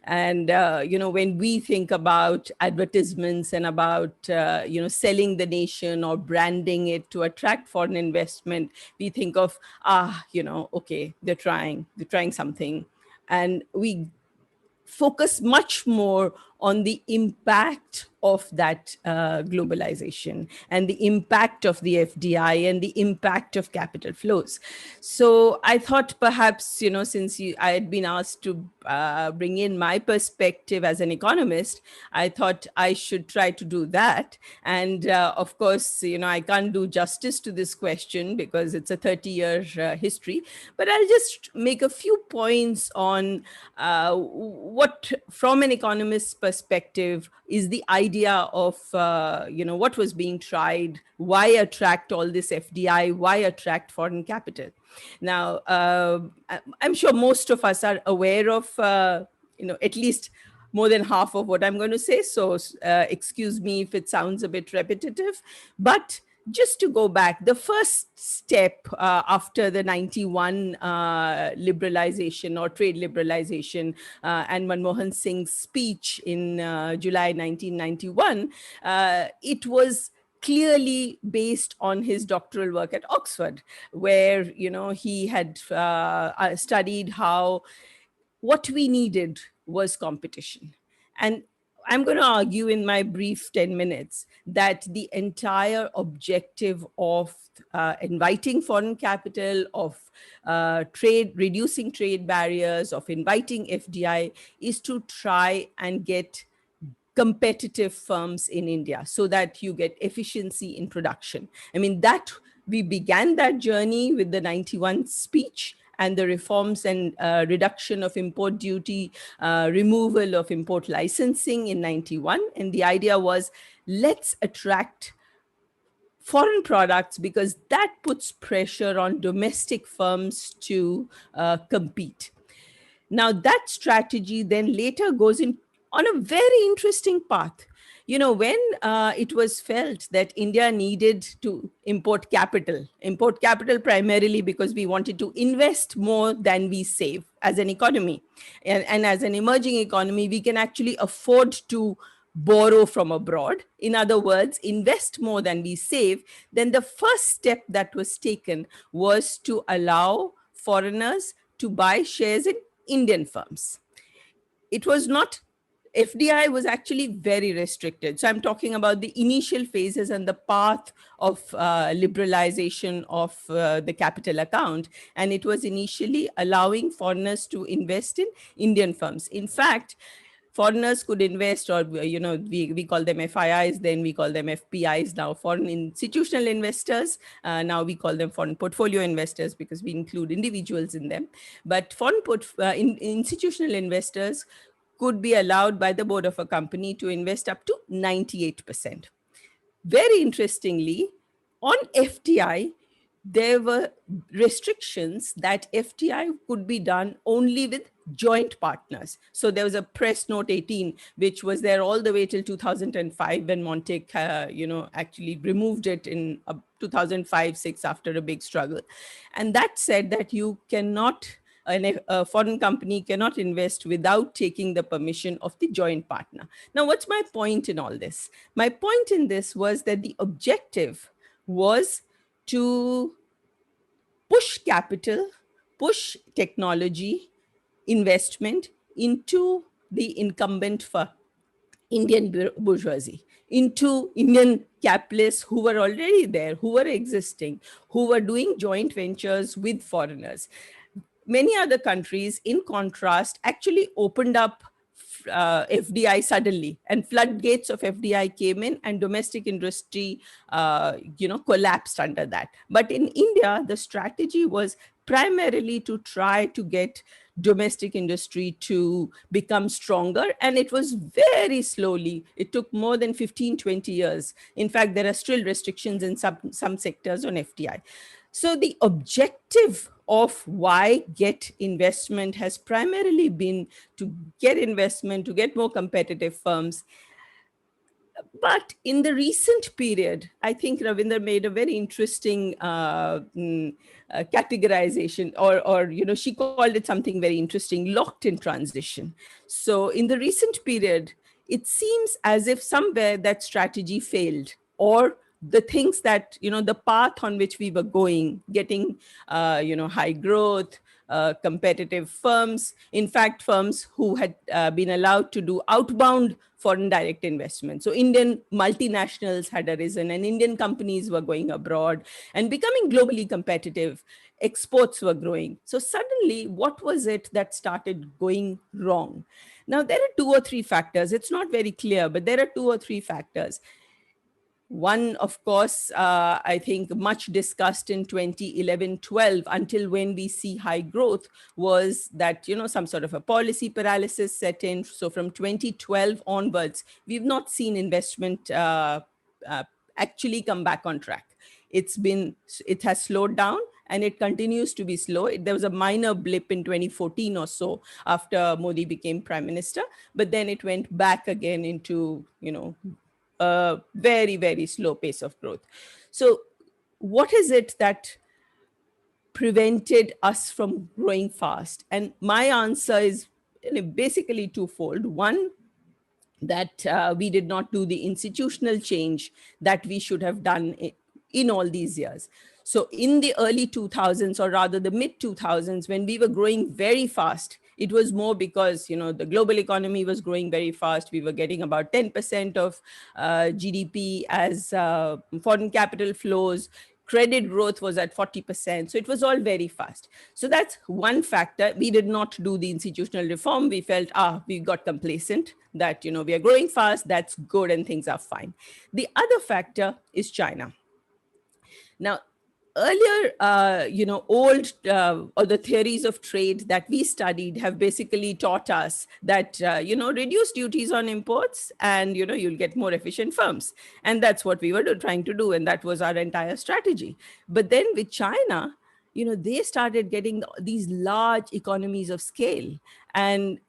And when we think about advertisements and about selling the nation or branding it to attract foreign investment, we think of okay, they're trying something, and we focus much more on the impact of that globalization and the impact of the FDI and the impact of capital flows. So I thought perhaps, since I had been asked to bring in my perspective as an economist, I thought I should try to do that. And of course, I can't do justice to this question because it's a 30-year history, but I'll just make a few points on what, from an economist's perspective, is the idea of what was being tried, why attract all this FDI, why attract foreign capital. Now, I'm sure most of us are aware of at least more than half of what I'm going to say, so excuse me if it sounds a bit repetitive, but just to go back, the first step after the 91 liberalization or trade liberalization and Manmohan Singh's speech in July 1991, it was clearly based on his doctoral work at Oxford, where he had studied how what we needed was competition. And I'm going to argue in my brief 10 minutes that the entire objective of inviting foreign capital, of reducing trade barriers, of inviting FDI is to try and get competitive firms in India so that you get efficiency in production. I mean, we began that journey with the 91 speech and the reforms and reduction of import duty, removal of import licensing in 91. And the idea was, let's attract foreign products because that puts pressure on domestic firms to compete. Now, that strategy then later goes on a very interesting path. When it was felt that India needed to import capital primarily because we wanted to invest more than we save as an economy. And as an emerging economy, we can actually afford to borrow from abroad. In other words, invest more than we save. Then the first step that was taken was to allow foreigners to buy shares in Indian firms. It was not, FDI was actually very restricted. So I'm talking about the initial phases and the path of liberalization of the capital account. And it was initially allowing foreigners to invest in Indian firms. In fact, foreigners could invest, or we call them FIIs, then we call them FPIs now, foreign institutional investors. Now we call them foreign portfolio investors because we include individuals in them. But foreign institutional investors could be allowed by the board of a company to invest up to 98%. Very interestingly, on FDI, there were restrictions that FDI could be done only with joint partners. So there was a press note 18, which was there all the way till 2005 when Montek, actually removed it in 2005-6 after a big struggle. And that said that you cannot, a foreign company cannot invest without taking the permission of the joint partner. Now, what's my point in all this? My point in this was that the objective was to push capital, push technology, investment into the incumbent for Indian bourgeoisie, into Indian capitalists who were already there, who were existing, who were doing joint ventures with foreigners. Many other countries, in contrast, actually opened up FDI suddenly, and floodgates of FDI came in, and domestic industry, collapsed under that. But in India, the strategy was primarily to try to get domestic industry to become stronger. And it was very slowly. It took more than 15, 20 years. In fact, there are still restrictions in some sectors on FDI. So the objective of why get investment has primarily been to get investment, to get more competitive firms. But in the recent period, I think Ravinder made a very interesting categorization, or she called it something very interesting, locked in transition. So in the recent period, it seems as if somewhere that strategy failed, or the things that, the path on which we were going, getting, high growth, competitive firms, in fact, firms who had been allowed to do outbound foreign direct investment. So Indian multinationals had arisen and Indian companies were going abroad and becoming globally competitive. Exports were growing. So suddenly, what was it that started going wrong? Now, there are 2 or 3 factors. It's not very clear, but there are 2 or 3 factors. One, of course, I think much discussed in 2011-12, until when we see high growth, was that, some sort of a policy paralysis set in. So from 2012 onwards, we've not seen investment actually come back on track. It has slowed down, and it continues to be slow. There was a minor blip in 2014 or so after Modi became prime minister, but then it went back again into, a very, very slow pace of growth. So what is it that prevented us from growing fast? And my answer is basically twofold. One, that we did not do the institutional change that we should have done in all these years. So in the early 2000s, or rather the mid 2000s, when we were growing very fast, it was more because, the global economy was growing very fast. We were getting about 10% of GDP as foreign capital flows. Credit growth was at 40%. So it was all very fast. So that's one factor. We did not do the institutional reform. We felt, we got complacent that, we are growing fast, that's good, and things are fine. The other factor is China. Now, earlier, old or the theories of trade that we studied have basically taught us that, reduce duties on imports and, you'll get more efficient firms. And that's what we were trying to do. And that was our entire strategy. But then with China, they started getting these large economies of scale, and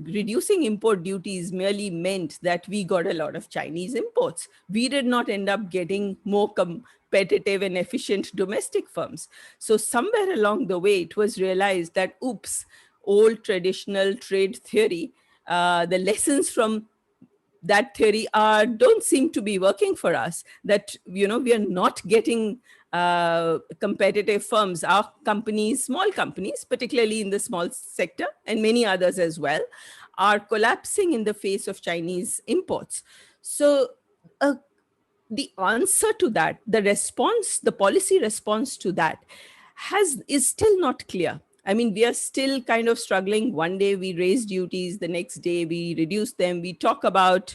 reducing import duties merely meant that we got a lot of Chinese imports. We did not end up getting more competitive and efficient domestic firms. So somewhere along the way, it was realized that, oops, old traditional trade theory, the lessons from that theory don't seem to be working for us, that, we are not getting competitive firms. Our companies, small companies, particularly in the small sector and many others as well, are collapsing in the face of Chinese imports. So the answer to that, the policy response to that is still not clear. I mean, we are still kind of struggling. One day we raise duties, the next day we reduce them. We talk about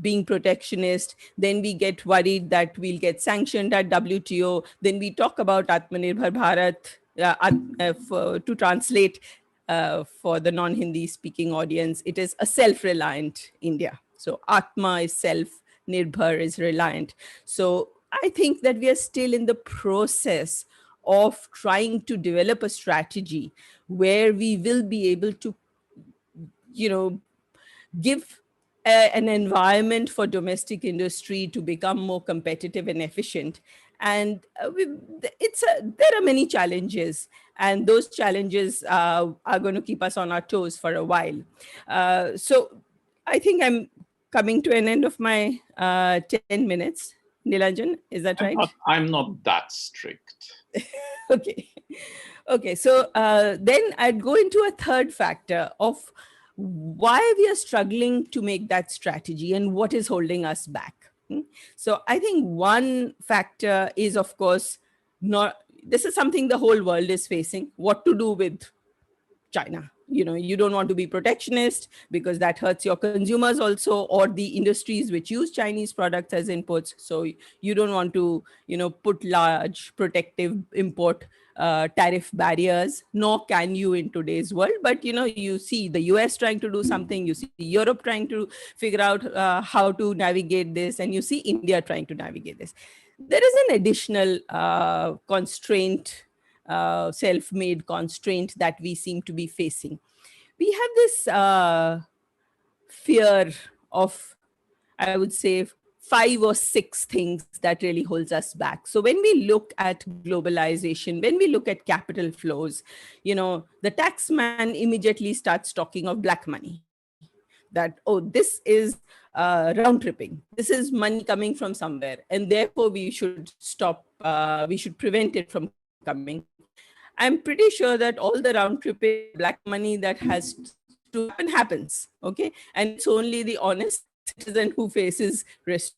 being protectionist. Then we get worried that we'll get sanctioned at WTO. Then we talk about Atmanirbhar Bharat. To translate for the non-Hindi speaking audience, it is a self-reliant India. So Atma is self, Nirbhar is reliant. So I think that we are still in the process of trying to develop a strategy where we will be able to, give an environment for domestic industry to become more competitive and efficient. And there are many challenges, and those challenges are going to keep us on our toes for a while. So I think I'm coming to an end of my 10 minutes. Nilanjan, is that right? I'm not that strict. Okay. So then I'd go into a third factor of why we are struggling to make that strategy and what is holding us back. So I think one factor is, of course, this is something the whole world is facing, what to do with China. you don't want to be protectionist because that hurts your consumers also, or the industries which use Chinese products as inputs. So you don't want to, put large protective import tariff barriers, nor can you in today's world. But, you see the US trying to do something, you see Europe trying to figure out how to navigate this, and you see India trying to navigate this. There is an additional constraint, self-made constraint that we seem to be facing. We have this fear of, I would say, 5 or 6 things that really holds us back. So when we look at globalization, when we look at capital flows, the tax man immediately starts talking of black money. That, oh, this is round tripping. This is money coming from somewhere, and therefore we should stop, we should prevent it from coming. I'm pretty sure that all the round tripping black money that has to happen happens, okay? And it's only the honest citizen who faces risk.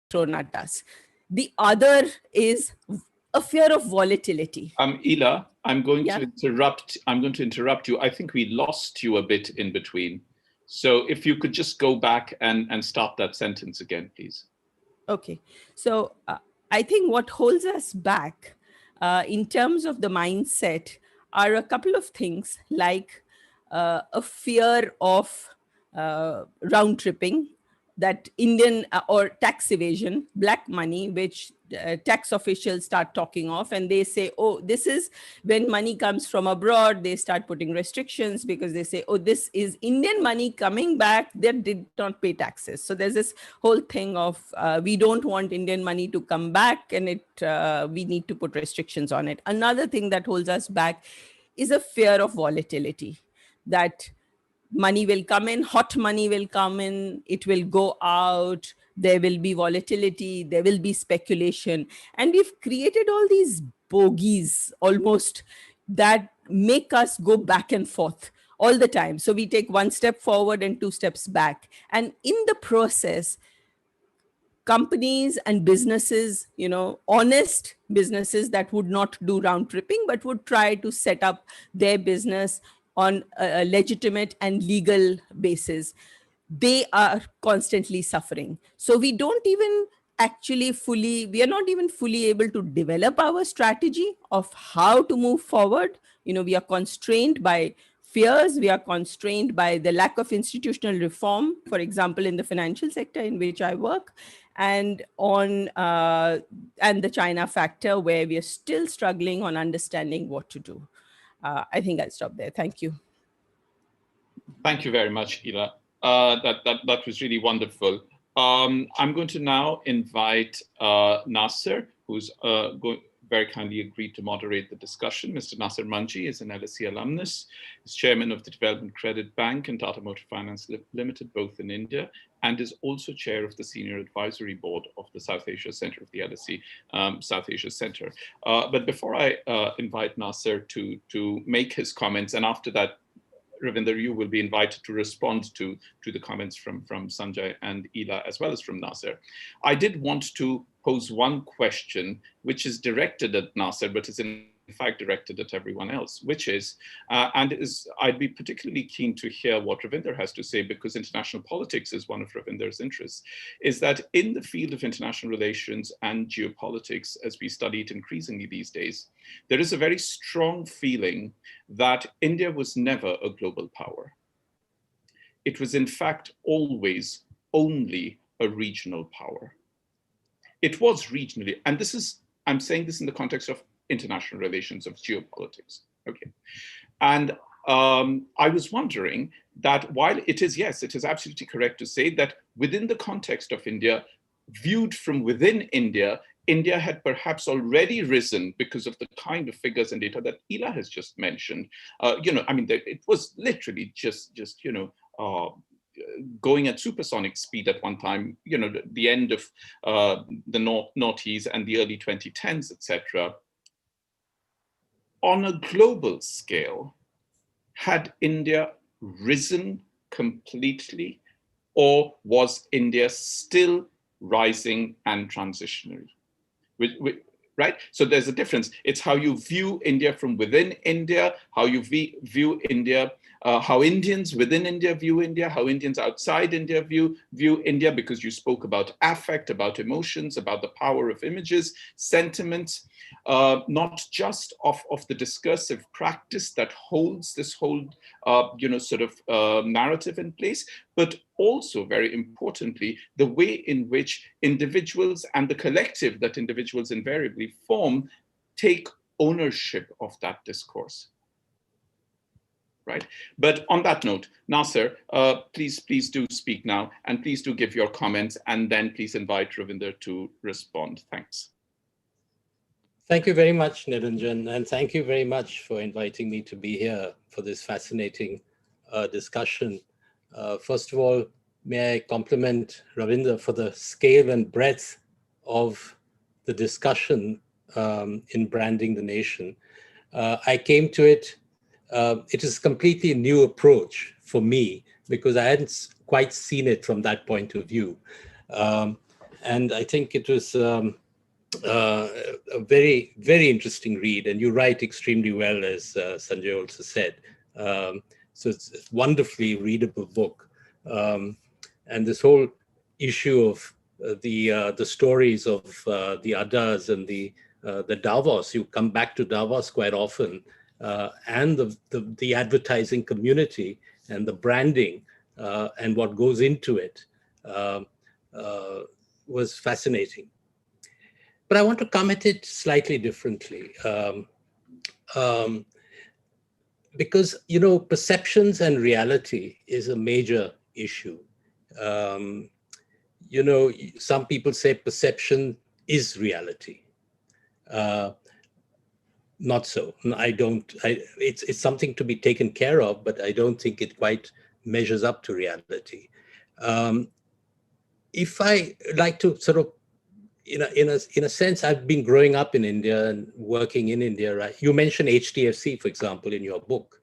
Thrown at us. The other is a fear of volatility. Ila, I'm going to interrupt you. I think we lost you a bit in between. So if you could just go back and start that sentence again, please. Okay. So I think what holds us back in terms of the mindset are a couple of things, like a fear of round tripping, that Indian or tax evasion, black money, which tax officials start talking of, and they say, oh, this is when money comes from abroad. They start putting restrictions because they say, oh, this is Indian money coming back that did not pay taxes. So there's this whole thing of we don't want Indian money to come back, and we need to put restrictions on it. Another thing that holds us back is a fear of volatility, that money will come in, hot money will come in, it will go out, there will be volatility, there will be speculation. And we've created all these bogeys almost that make us go back and forth all the time. So we take 1 step forward and 2 steps back. And in the process, companies and businesses, honest businesses that would not do round tripping, but would try to set up their business on a legitimate and legal basis, they are constantly suffering. So we don't even we are not even fully able to develop our strategy of how to move forward. We are constrained by fears, we are constrained by the lack of institutional reform, for example, in the financial sector in which I work, and the China factor, where we are still struggling on understanding what to do. I think I'll stop there. Thank you. Thank you very much, Ila. That was really wonderful. I'm going to now invite Nasser, who's very kindly agreed to moderate the discussion. Mr. Nasser Munjee is an LSE alumnus. He's chairman of the Development Credit Bank and Tata Motor Finance Limited, both in India, and is also chair of the Senior Advisory Board of the South Asia Center of the LSE South Asia Center. But before I invite Nasser to make his comments, and after that, Ravinder, you will be invited to respond to the comments from Sanjay and Ila, as well as from Nasser. I did want to pose one question, which is directed at Nasser, but is in fact directed at everyone else, which is, I'd be particularly keen to hear what Ravinder has to say, because international politics is one of Ravinder's interests, is that in the field of international relations and geopolitics, as we study it increasingly these days, there is a very strong feeling that India was never a global power. It was in fact always only a regional power. It was regionally, and I'm saying this in the context of international relations, of geopolitics, okay? And I was wondering that while it is absolutely correct to say that within the context of India, viewed from within India, India had perhaps already risen because of the kind of figures and data that Ila has just mentioned. It was literally just going at supersonic speed at one time, the end of the noughties and the early 2010s, etc. On a global scale, had India risen completely, or was India still rising and transitionary? right? So there's a difference. It's how you view India from within India, how you view India, how Indians within India view India, how Indians outside India view India, because you spoke about affect, about emotions, about the power of images, sentiments, not just of the discursive practice that holds this whole, sort of narrative in place, but also, very importantly, the way in which individuals and the collective that individuals invariably form take ownership of that discourse. Right. But on that note, Nasser, please do speak now, and please do give your comments, and then please invite Ravinder to respond. Thanks. Thank you very much, Nilanjan, and thank you very much for inviting me to be here for this fascinating discussion. First of all, may I compliment Ravinder for the scale and breadth of the discussion in branding the nation. I came to it. It is a completely new approach for me because I hadn't quite seen it from that point of view. And I think it was a very, very interesting read. And you write extremely well, as Sanjay also said. So it's a wonderfully readable book. And this whole issue of the stories of the Addas and the Davos, you come back to Davos quite often, and the advertising community and the branding and what goes into it was fascinating. But I want to come at it slightly differently. Because, perceptions and reality is a major issue. Some people say perception is reality. Not so. It's something to be taken care of, but I don't think it quite measures up to reality. If I like to sort of, in a sense, I've been growing up in India and working in India, right? You mentioned HDFC, for example, in your book.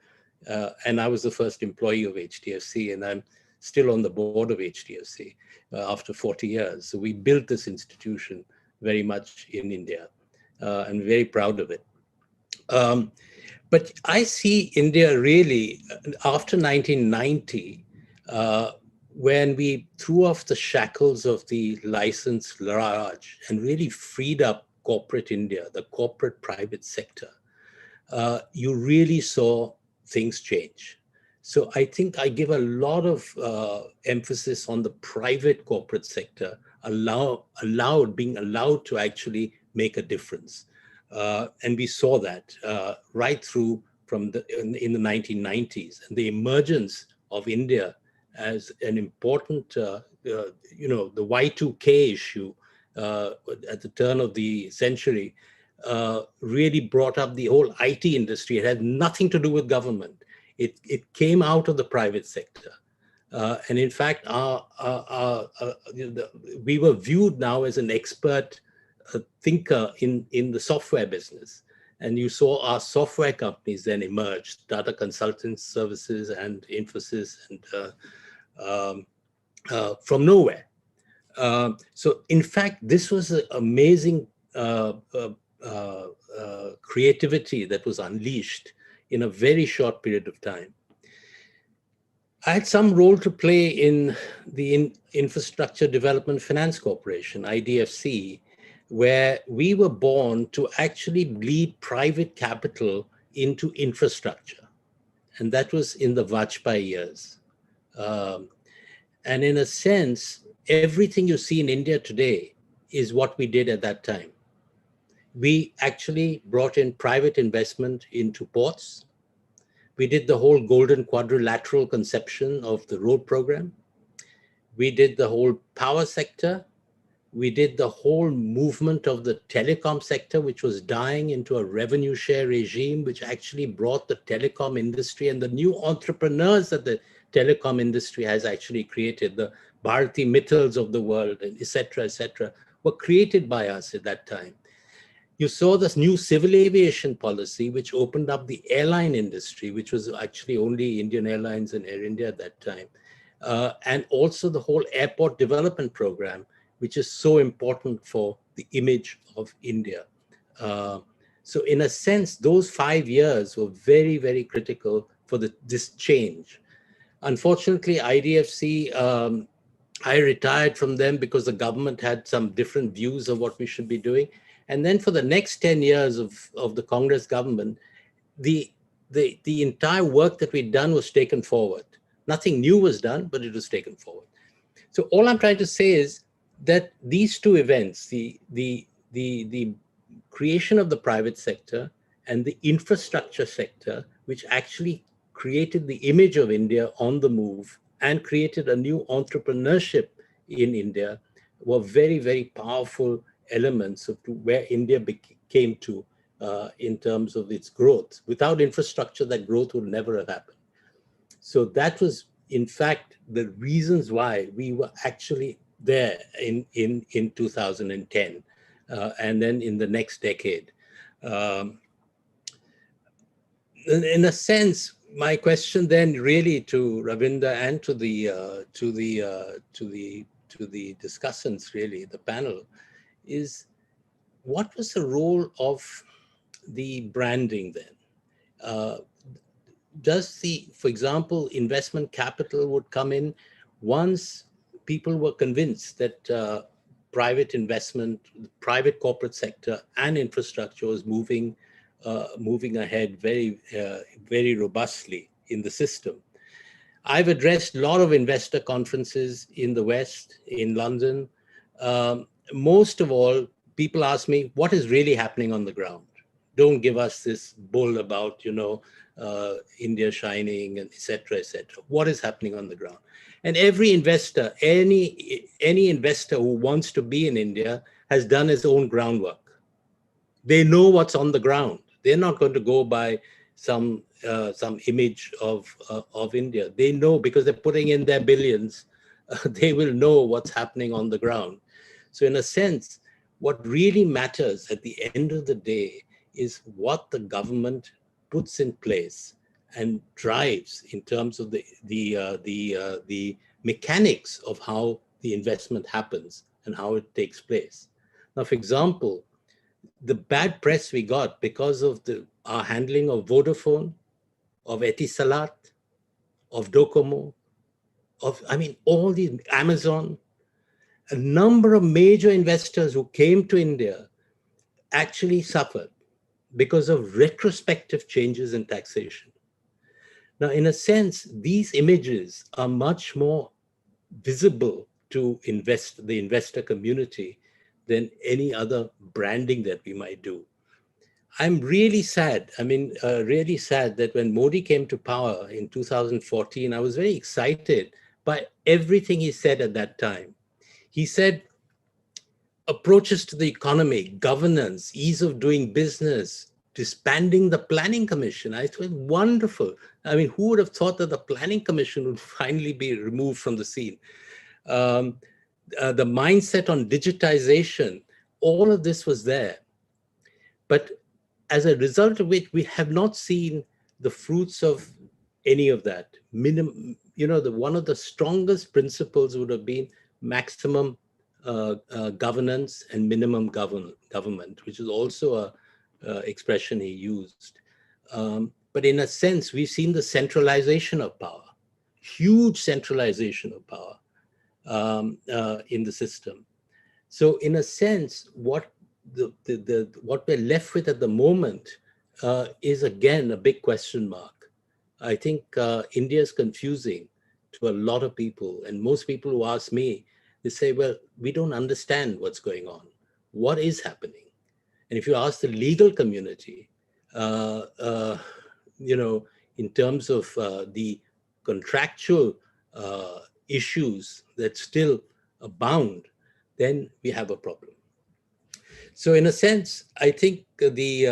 And I was the first employee of HDFC, and I'm still on the board of HDFC after 40 years. So we built this institution very much in India. I'm very proud of it. But I see India really, after 1990, when we threw off the shackles of the licensed Raj and really freed up corporate India, the corporate private sector, you really saw things change. So I think I give a lot of emphasis on the private corporate sector, being allowed to actually make a difference. And we saw that right through in the 1990s, and the emergence of India as an important, the Y2K issue at the turn of the century really brought up the whole IT industry. It had nothing to do with government. It came out of the private sector. And in fact, we were viewed now as an expert thinker in the software business. And you saw our software companies then emerge, Tata Consulting Services and Infosys, and from nowhere. So in fact, this was an amazing creativity that was unleashed in a very short period of time. I had some role to play in the Infrastructure Development Finance Corporation, IDFC, where we were born to actually bleed private capital into infrastructure. And that was in the Vajpayee years. And in a sense, everything you see in India today is what we did at that time. We actually brought in private investment into ports. We did the whole golden quadrilateral conception of the road program. We did the whole power sector. We did the whole movement of the telecom sector, which was dying, into a revenue share regime, which actually brought the telecom industry and the new entrepreneurs that the telecom industry has actually created, the Bharti Mittals of the world, et cetera, were created by us at that time. You saw this new civil aviation policy, which opened up the airline industry, which was actually only Indian Airlines and Air India at that time. And also the whole airport development program, which is so important for the image of India. So in a sense, those 5 years were very, very critical for this change. Unfortunately, IDFC, I retired from them because the government had some different views of what we should be doing. And then for the next 10 years of the Congress government, the entire work that we'd done was taken forward. Nothing new was done, but it was taken forward. So all I'm trying to say is that these two events, the creation of the private sector and the infrastructure sector, which actually created the image of India on the move and created a new entrepreneurship in India, were very, very powerful elements of where India came to in terms of its growth. Without infrastructure, that growth would never have happened. So that was, in fact, the reasons why we were actually there in 2010 and then in the next decade. In a sense, my question then really to Ravinder and to the discussants, really, the panel, is what was the role of the branding then? Does for example, investment capital would come in once people were convinced that private investment, private corporate sector and infrastructure was moving ahead very, very robustly in the system. I've addressed a lot of investor conferences in the West, in London. Most of all, people ask me, what is really happening on the ground? Don't give us this bull about, India shining and et cetera, et cetera. What is happening on the ground? And every investor, any investor who wants to be in India has done his own groundwork. They know what's on the ground. They're not going to go by some image of India. They know because they're putting in their billions. They will know what's happening on the ground. So in a sense, what really matters at the end of the day is what the government puts in place and drives in terms of the mechanics of how the investment happens and how it takes place. Now, for example, the bad press we got because of our handling of Vodafone, of Etisalat, of Docomo, all these, Amazon, a number of major investors who came to India actually suffered because of retrospective changes in taxation. Now, in a sense, these images are much more visible to the investor community than any other branding that we might do. I'm really sad. Really sad that when Modi came to power in 2014, I was very excited by everything he said at that time. He said, approaches to the economy, governance, ease of doing business, disbanding the Planning Commission. I thought, wonderful. Who would have thought that the Planning Commission would finally be removed from the scene? The mindset on digitization, all of this was there. But as a result of which, we have not seen the fruits of any of that. One of the strongest principles would have been maximum governance and minimum government, which is also a expression he used. But in a sense, we've seen the centralization of power, huge centralization of power in the system. So in a sense, what we're left with at the moment is again a big question mark. I think India is confusing to a lot of people, and most people who ask me, they say, well, we don't understand what's going on. What is happening? And if you ask the legal community, in terms of the contractual issues that still abound, then we have a problem. So in a sense, I think the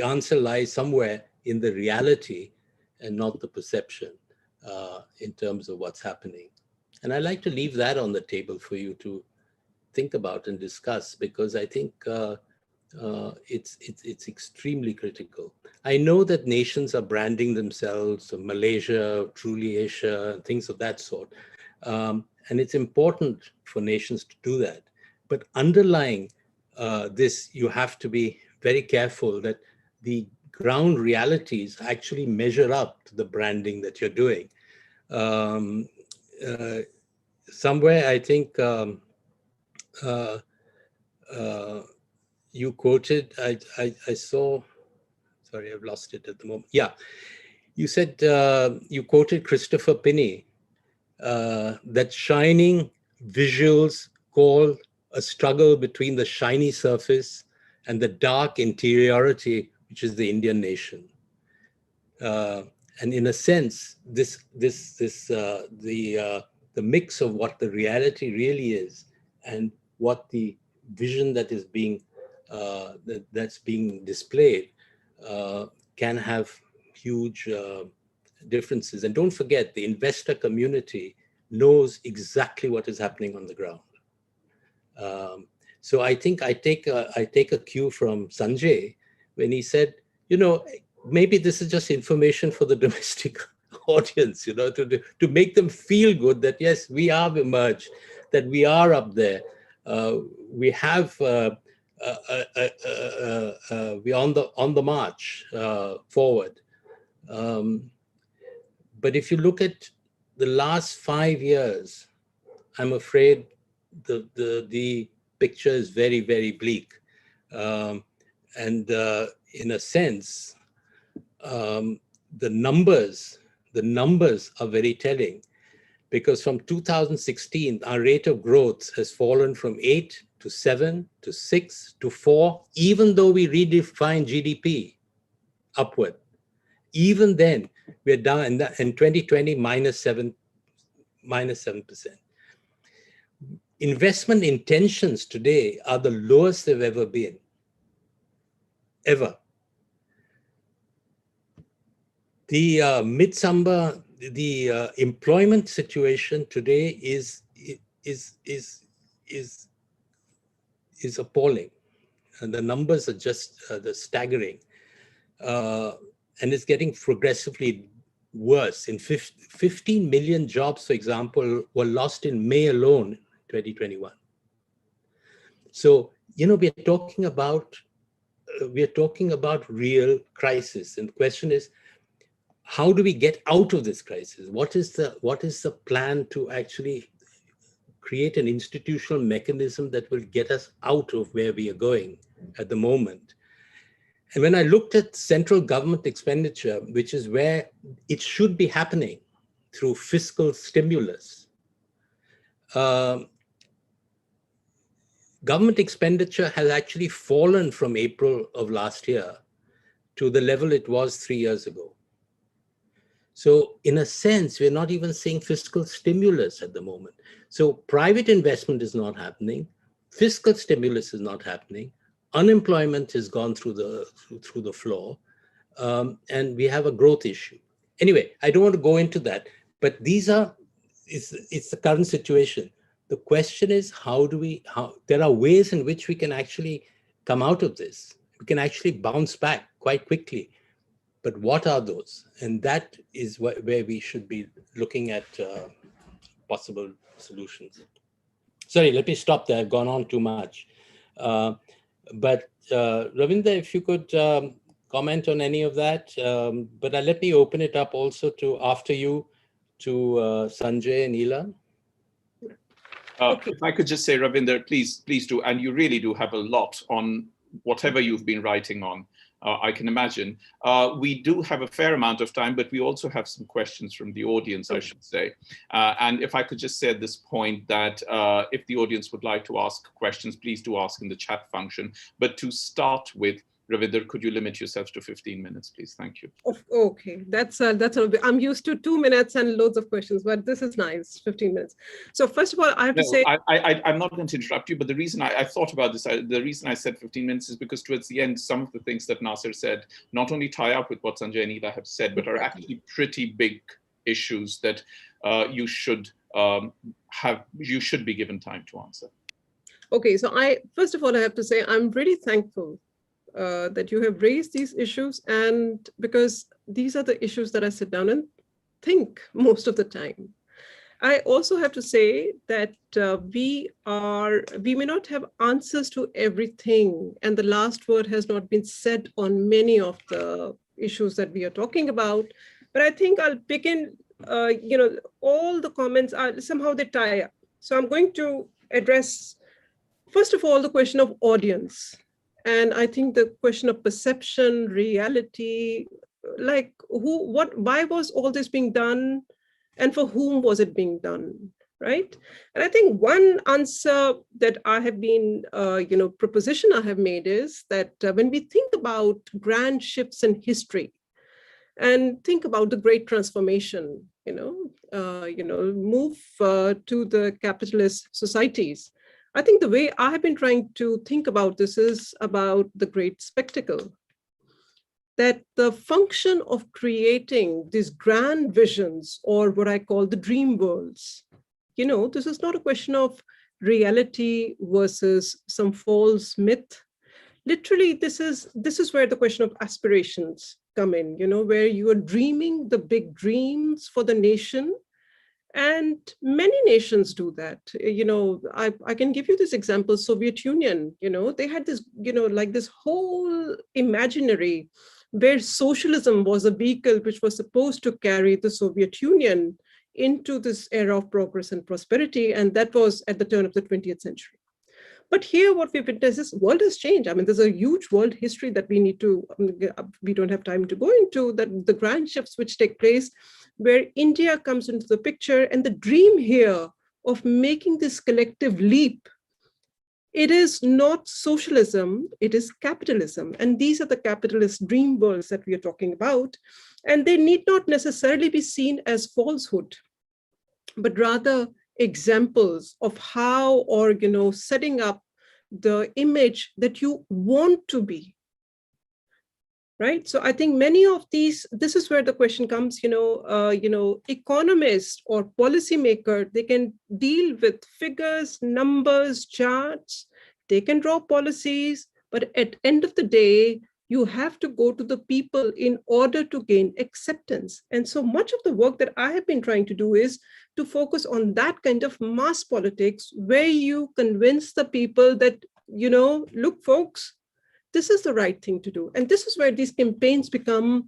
answer lies somewhere in the reality and not the perception in terms of what's happening. And I'd like to leave that on the table for you to think about and discuss, because I think it's extremely critical. I know that nations are branding themselves, Malaysia, Truly Asia, things of that sort. And it's important for nations to do that. But underlying this, you have to be very careful that the ground realities actually measure up to the branding that you're doing. Somewhere, I think you quoted, I saw, sorry, I've lost it at the moment. Yeah, you said, you quoted Christopher Pinney, that shining visuals call a struggle between the shiny surface and the dark interiority, which is the Indian nation. And in a sense, the mix of what the reality really is and what the vision that is being that's being displayed can have huge differences. And don't forget, the investor community knows exactly what is happening on the ground. So I think I take a cue from Sanjay when he said, you know, maybe this is just information for the domestic audience, you know, to make them feel good that yes, we have emerged, that we are up there, we have we're on the march forward. But if you look at the last 5 years, I'm afraid the picture is very, very bleak. And in a sense, the numbers are very telling, because from 2016, our rate of growth has fallen from 8 to 7 to 6 to 4, even though we redefine GDP upward. Even then, we're down in 2020, minus 7%. Investment intentions today are the lowest they've ever been, ever. The the employment situation today is appalling, and the numbers are just staggering, and it's getting progressively worse. In 15 million jobs, for example, were lost in May alone, 2021. So, you know, we're talking about real crisis, and the question is, how do we get out of this crisis? What is the plan to actually create an institutional mechanism that will get us out of where we are going at the moment? And when I looked at central government expenditure, which is where it should be happening through fiscal stimulus, government expenditure has actually fallen from April of last year to the level it was 3 years ago. So in a sense, we're not even seeing fiscal stimulus at the moment. So private investment is not happening. Fiscal stimulus is not happening. Unemployment has gone through the floor. And we have a growth issue. Anyway, I don't want to go into that, but it's the current situation. The question is, there are ways in which we can actually come out of this. We can actually bounce back quite quickly. But what are those? And that is where we should be looking at possible solutions. Sorry, let me stop there. I've gone on too much. But Ravinder, if you could comment on any of that. But let me open it up also after you to Sanjay and Neela. If I could just say, Ravinder, please do, and you really do have a lot on whatever you've been writing on. I can imagine. We do have a fair amount of time, but we also have some questions from the audience, I should say. And if I could just say at this point that if the audience would like to ask questions, please do ask in the chat function. But to start with, Ravinder, could you limit yourself to 15 minutes, please? Thank you. Okay, that's a bit. I'm used to 2 minutes and loads of questions, but this is nice, 15 minutes. So first of all, I have to say, I'm not going to interrupt you, but the reason I thought about this, the reason I said 15 minutes is because towards the end, some of the things that Nasser said not only tie up with what Sanjay and Neela have said, but are actually pretty big issues that you should be given time to answer. Okay, so first of all, I have to say, I'm really thankful that you have raised these issues, and because these are the issues that I sit down and think most of the time. I also have to say that we may not have answers to everything, and the last word has not been said on many of the issues that we are talking about. But I think I'll begin, all the comments are somehow they tie up. So I'm going to address, first of all, the question of audience. And I think the question of perception, reality, like why was all this being done? And for whom was it being done, right? And I think one answer that I have been, proposition I have made is that when we think about grand shifts in history and think about the great transformation, move to the capitalist societies, I think the way I have been trying to think about this is about the great spectacle. That the function of creating these grand visions, or what I call the dream worlds, this is not a question of reality versus some false myth. Literally, this is where the question of aspirations come in, where you are dreaming the big dreams for the nation. And many nations do that. I can give you this example, Soviet Union, they had this, like this whole imaginary where socialism was a vehicle which was supposed to carry the Soviet Union into this era of progress and prosperity. And that was at the turn of the 20th century. But here, what we've witnessed is world has changed. I mean, there's a huge world history that we don't have time to go into, that the grand shifts which take place, where India comes into the picture, and the dream here of making this collective leap, it is not socialism, it is capitalism. And these are the capitalist dream worlds that we are talking about. And they need not necessarily be seen as falsehood, but rather examples of how, or, setting up the image that you want to be. Right. So I think many of these, this is where the question comes, economist or policymaker, they can deal with figures, numbers, charts, they can draw policies, but at the end of the day, you have to go to the people in order to gain acceptance. And so much of the work that I have been trying to do is to focus on that kind of mass politics, where you convince the people that, look, folks, this is the right thing to do. And this is where these campaigns become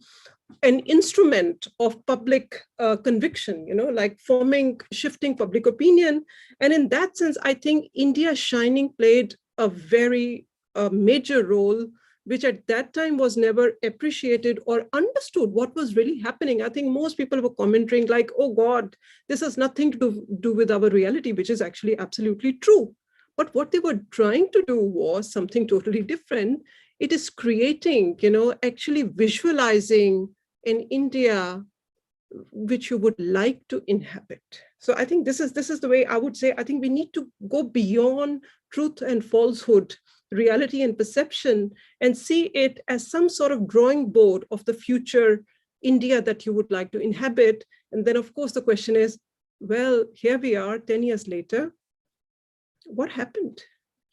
an instrument of public conviction, like shifting public opinion. And in that sense, I think India Shining played a very major role, which at that time was never appreciated or understood what was really happening. I think most people were commenting like, oh God, this has nothing to do with our reality, which is actually absolutely true. But what they were trying to do was something totally different. It is creating, actually visualizing an India which you would like to inhabit. So I think this is the way I would say, I think we need to go beyond truth and falsehood, reality and perception, and see it as some sort of drawing board of the future India that you would like to inhabit. And then, of course, the question is, well, here we are 10 years later. What happened?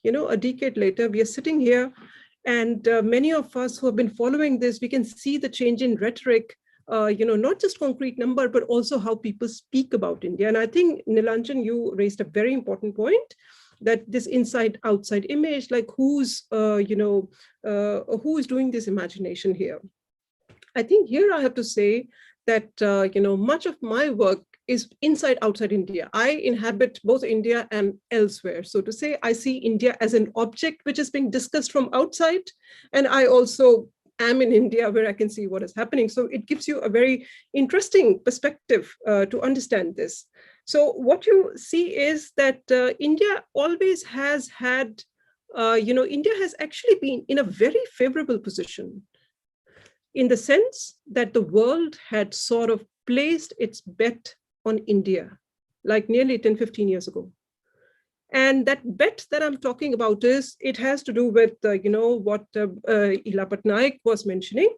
A decade later, we are sitting here, and many of us who have been following this, we can see the change in rhetoric, not just concrete number, but also how people speak about India. And I think, Nilanjan, you raised a very important point, that this inside-outside image, like who is doing this imagination here? I think here I have to say that, much of my work is inside, outside India. I inhabit both India and elsewhere. So to say, I see India as an object which is being discussed from outside. And I also am in India where I can see what is happening. So it gives you a very interesting perspective to understand this. So what you see is that India always has had, India has actually been in a very favorable position, in the sense that the world had sort of placed its bet on India, like nearly 10, 15 years ago. And that bet that I'm talking about it has to do with, what Ila Patnaik was mentioning,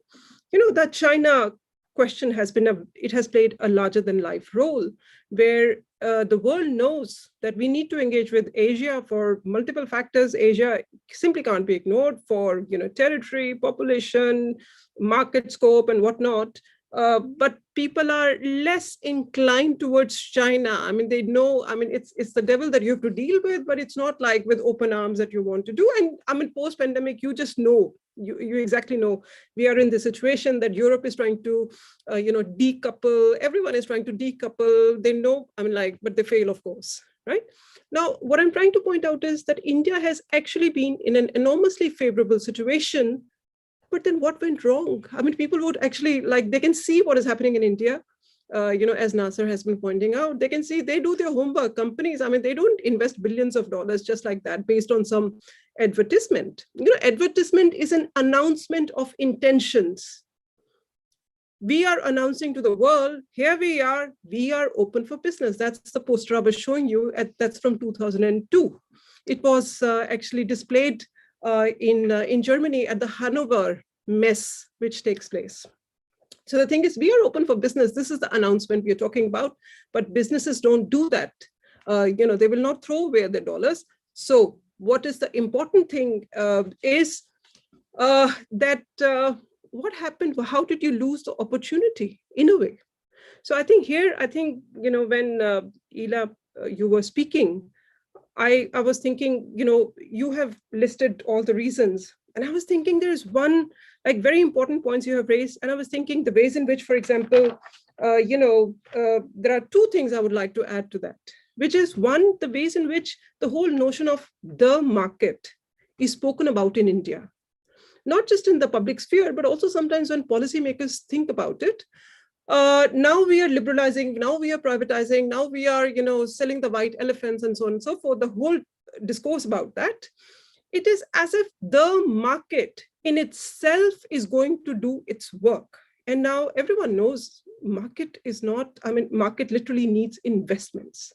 that China question has played a larger than life role, where the world knows that we need to engage with Asia for multiple factors. Asia simply can't be ignored for, territory, population, market scope, and whatnot. but people are less inclined towards China. I mean, they know, I mean, it's the devil that you have to deal with, but it's not like with open arms that you want to do. And I mean, post-pandemic, you just know, you exactly know, we are in the situation that Europe is trying to, decouple. Everyone is trying to decouple. They know, I mean, like, but they fail, of course, right? Now, what I'm trying to point out is that India has actually been in an enormously favorable situation. But then what went wrong? I mean, people would actually, like, they can see what is happening in India. As Nasser has been pointing out, they can see, they do their homework. Companies, I mean, they don't invest billions of dollars just like that based on some advertisement. Advertisement is an announcement of intentions. We are announcing to the world, here we are open for business. That's the poster I was showing you, that's from 2002. It was actually displayed in Germany at the Hanover Mess, which takes place. So the thing is, we are open for business. This is the announcement we are talking about, but businesses don't do that. They will not throw away their dollars. So what is the important thing is that what happened? How did you lose the opportunity in a way? So I think here, when Ela, you were speaking, I was thinking, you have listed all the reasons. And I was thinking there's one, like, very important points you have raised. And I was thinking the ways in which, for example, there are two things I would like to add to that, which is one, the ways in which the whole notion of the market is spoken about in India, not just in the public sphere, but also sometimes when policymakers think about it. Now we are liberalizing, now we are privatizing, now we are, selling the white elephants and so on and so forth, the whole discourse about that. It is as if the market in itself is going to do its work. And now everyone knows market is not, market literally needs investments.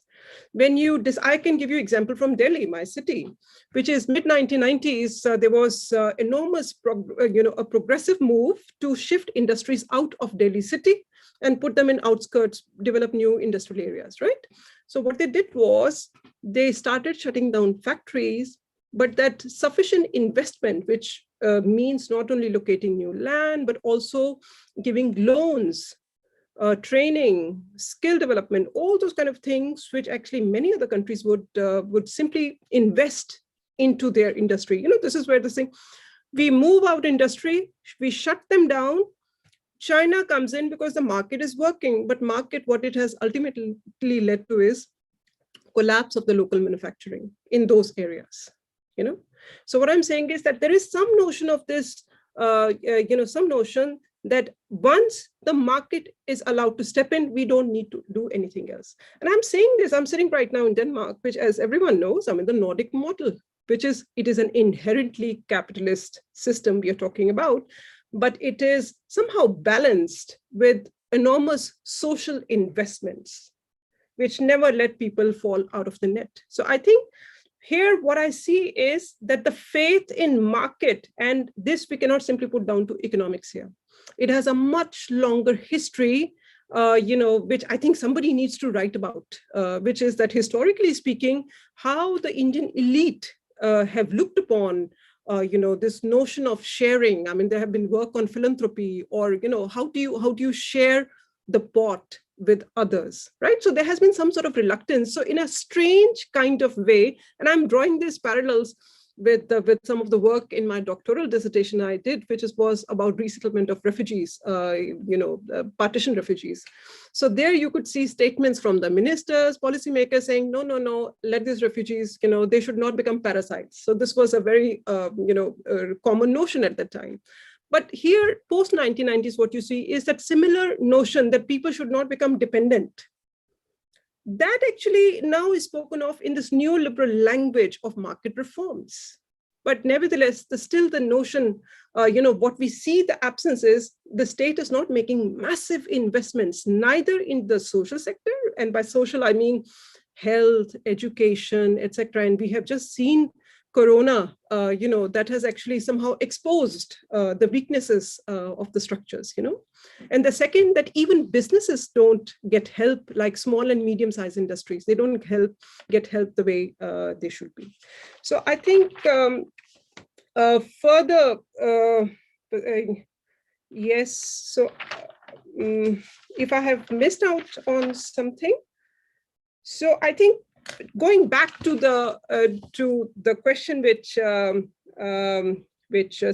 When I can give you example from Delhi, my city, which is mid-1990s, there was enormous, a progressive move to shift industries out of Delhi city and put them in outskirts, develop new industrial areas, right? So what they did was they started shutting down factories, but that sufficient investment, which means not only locating new land, but also giving loans, training, skill development, all those kind of things, which actually many other countries would simply invest into their industry. This is where this thing, we move out industry, we shut them down. China comes in because the market is working, but market, what it has ultimately led to is collapse of the local manufacturing in those areas. So what I'm saying is that there is some notion of this, some notion that once the market is allowed to step in, we don't need to do anything else. And I'm saying this, I'm sitting right now in Denmark, which, as everyone knows, the Nordic model, it is an inherently capitalist system we are talking about, but it is somehow balanced with enormous social investments, which never let people fall out of the net. So I think here, what I see is that the faith in market, and this we cannot simply put down to economics here. It has a much longer history, which I think somebody needs to write about, which is that historically speaking, how the Indian elite have looked upon, this notion of sharing. There have been work on philanthropy, or, how do you share the pot with others, right? So there has been some sort of reluctance. So in a strange kind of way, and I'm drawing these parallels with some of the work in my doctoral dissertation I did, which was about resettlement of refugees, partition refugees. So there you could see statements from the ministers, policymakers saying, no, let these refugees, they should not become parasites. So this was a very, common notion at that time. But here, post-1990s, what you see is that similar notion that people should not become dependent. That actually now is spoken of in this neoliberal language of market reforms. But nevertheless, still the notion, what we see the absence is the state is not making massive investments, neither in the social sector, and by social, I mean health, education, etc. And we have just seen Corona, that has actually somehow exposed the weaknesses of the structures, And the second, that even businesses don't get help, like small and medium-sized industries. They don't get help the way they should be. So I think further, yes, so if I have missed out on something. So I think going back to the question which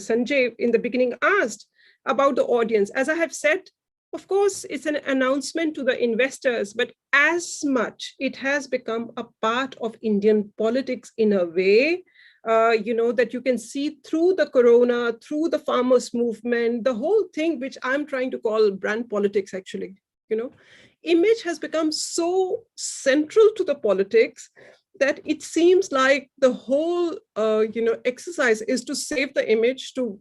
Sanjay in the beginning asked about the audience, as I have said, of course, it's an announcement to the investors, but as much it has become a part of Indian politics in a way, that you can see through the corona, through the farmers movement, the whole thing, which I'm trying to call brand politics, actually, image has become so central to the politics that it seems like the whole, exercise is to save the image, to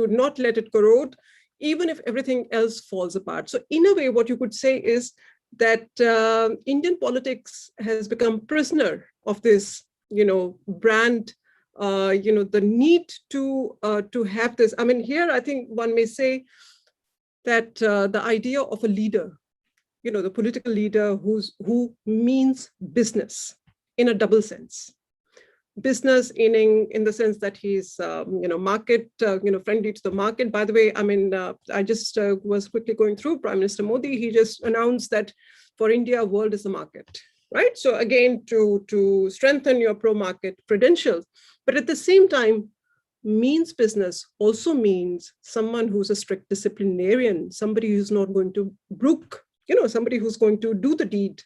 not let it corrode, even if everything else falls apart. So in a way, what you could say is that Indian politics has become prisoner of this, brand, the need to have this. I mean, here, I think one may say that the idea of a leader, the political leader who means business in a double sense. Business in the sense that he's, market, friendly to the market. By the way, I mean, I just was quickly going through Prime Minister Modi. He just announced that for India, world is the market, right? So again, to strengthen your pro-market credentials, but at the same time, means business also means someone who's a strict disciplinarian, somebody who's not going to brook, somebody who's going to do the deed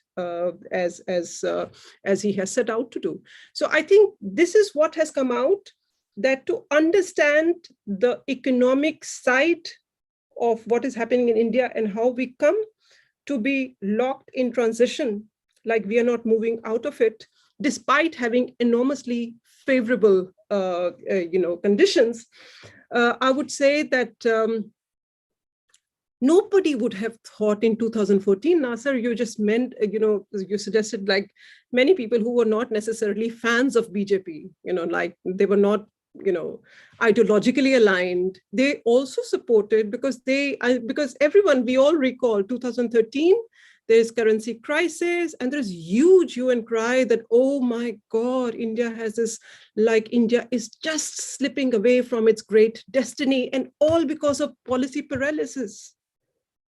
as he has set out to do. So I think this is what has come out, that to understand the economic side of what is happening in India and how we come to be locked in transition, like we are not moving out of it, despite having enormously favorable, conditions. I would say that nobody would have thought in 2014, Nasser, you just meant, you suggested like many people who were not necessarily fans of BJP, like they were not, ideologically aligned. They also supported because everyone, we all recall 2013, there's currency crisis and there's huge hue and cry that, oh my God, India has this, like India is just slipping away from its great destiny, and all because of policy paralysis.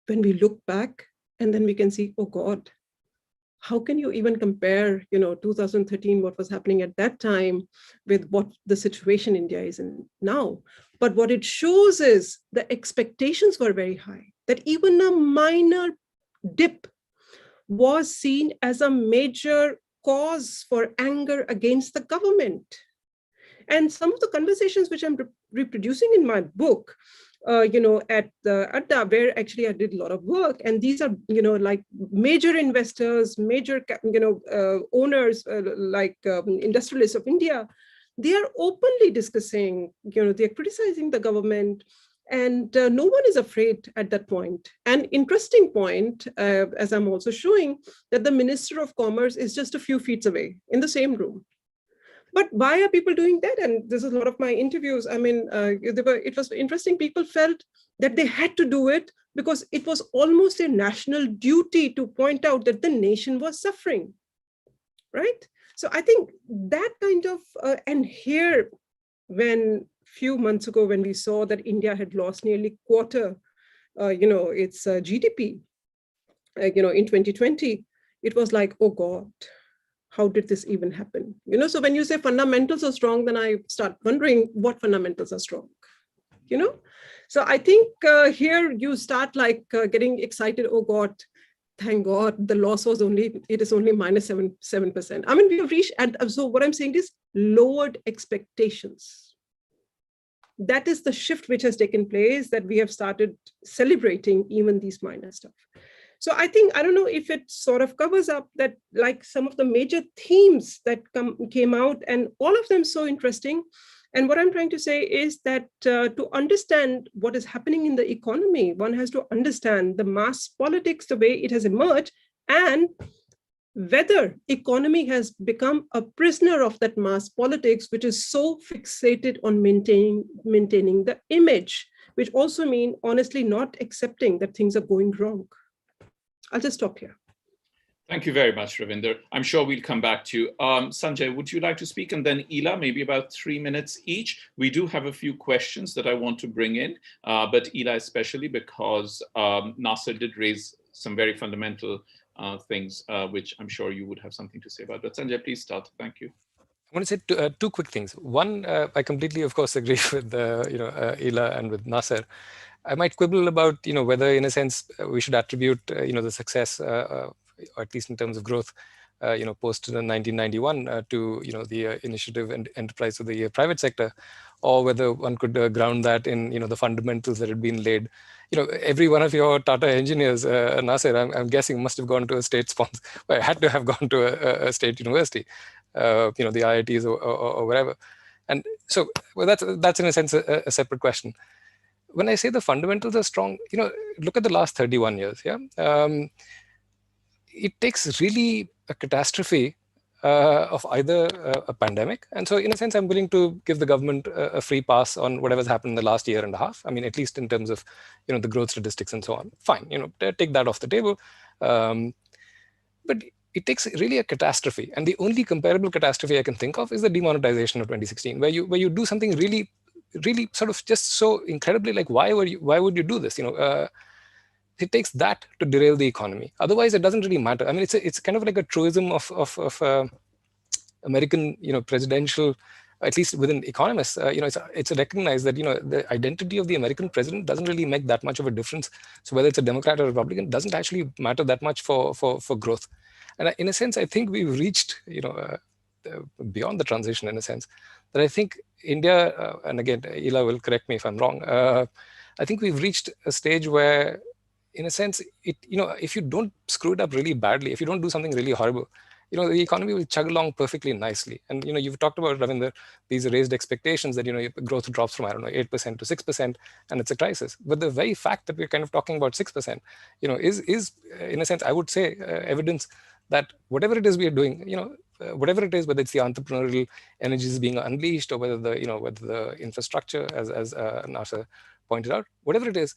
When we look back and then we can see, oh God, how can you even compare, 2013, what was happening at that time with what the situation India is in now? But what it shows is the expectations were very high, that even a minor dip was seen as a major cause for anger against the government. And some of the conversations which I'm reproducing in my book, at the Artha, where actually I did a lot of work, and these are, like major investors, major, owners, industrialists of India, they are openly discussing, they're criticizing the government, and no one is afraid at that point. An interesting point, as I'm also showing, that the Minister of Commerce is just a few feet away in the same room. But why are people doing that? And this is a lot of my interviews. I mean, it was interesting. People felt that they had to do it because it was almost a national duty to point out that the nation was suffering, right? So I think that kind of, and here, when few months ago, when we saw that India had lost nearly quarter, its GDP, in 2020, it was like, oh God, how did this even happen? So when you say fundamentals are strong, then I start wondering what fundamentals are strong, So I think here you start like getting excited. Oh God, thank God the loss was it is only minus 7%. I mean, we have reached, so what I'm saying is lowered expectations. That is the shift which has taken place, that we have started celebrating even these minor stuff. So I think, I don't know if it sort of covers up that, like some of the major themes that came out, and all of them so interesting. And what I'm trying to say is that to understand what is happening in the economy, one has to understand the mass politics, the way it has emerged, and whether economy has become a prisoner of that mass politics, which is so fixated on maintaining the image, which also mean honestly not accepting that things are going wrong. I'll just stop here. Thank you very much, Ravinder. I'm sure we'll come back to you. Sanjay, would you like to speak? And then Ela, maybe about 3 minutes each. We do have a few questions that I want to bring in, but Ela especially, because Nasser did raise some very fundamental things, which I'm sure you would have something to say about. But Sanjay, please start. Thank you. I want to say two quick things. One, I completely, of course, agree with Ela and with Nasser. I might quibble about whether, in a sense, we should attribute the success, or at least in terms of growth, post 1991 to the initiative and enterprise of the private sector, or whether one could ground that in the fundamentals that had been laid. Every one of your Tata engineers, Nasser, I'm guessing, must have gone to a state sponsor, well, had to have gone to a state university. The IITs or wherever. And so, well, that's in a sense a separate question. When I say the fundamentals are strong, look at the last 31 years. Yeah, it takes really a catastrophe of either a pandemic, and so in a sense, I'm willing to give the government a free pass on whatever's happened in the last year and a half. I mean, at least in terms of the growth statistics and so on. Fine, take that off the table, but it takes really a catastrophe, and the only comparable catastrophe I can think of is the demonetization of 2016, where you do something really sort of just so incredibly, like, why would you do this? It takes that to derail the economy. Otherwise, it doesn't really matter. I mean, it's kind of like a truism of American presidential, at least within economists. It's recognized that the identity of the American president doesn't really make that much of a difference. So whether it's a Democrat or Republican doesn't actually matter that much for growth. And in a sense, I think we've reached, beyond the transition, in a sense, that I think India, and again, Ela will correct me if I'm wrong, I think we've reached a stage where, in a sense, if you don't screw it up really badly, if you don't do something really horrible, the economy will chug along perfectly nicely. And, you've talked about, Ravinder, these raised expectations that, growth drops from, 8% to 6%, and it's a crisis. But the very fact that we're kind of talking about 6%, is in a sense, I would say, evidence that whatever it is we are doing, whatever it is, whether it's the entrepreneurial energies being unleashed, or whether the infrastructure, as Nasser pointed out, whatever it is,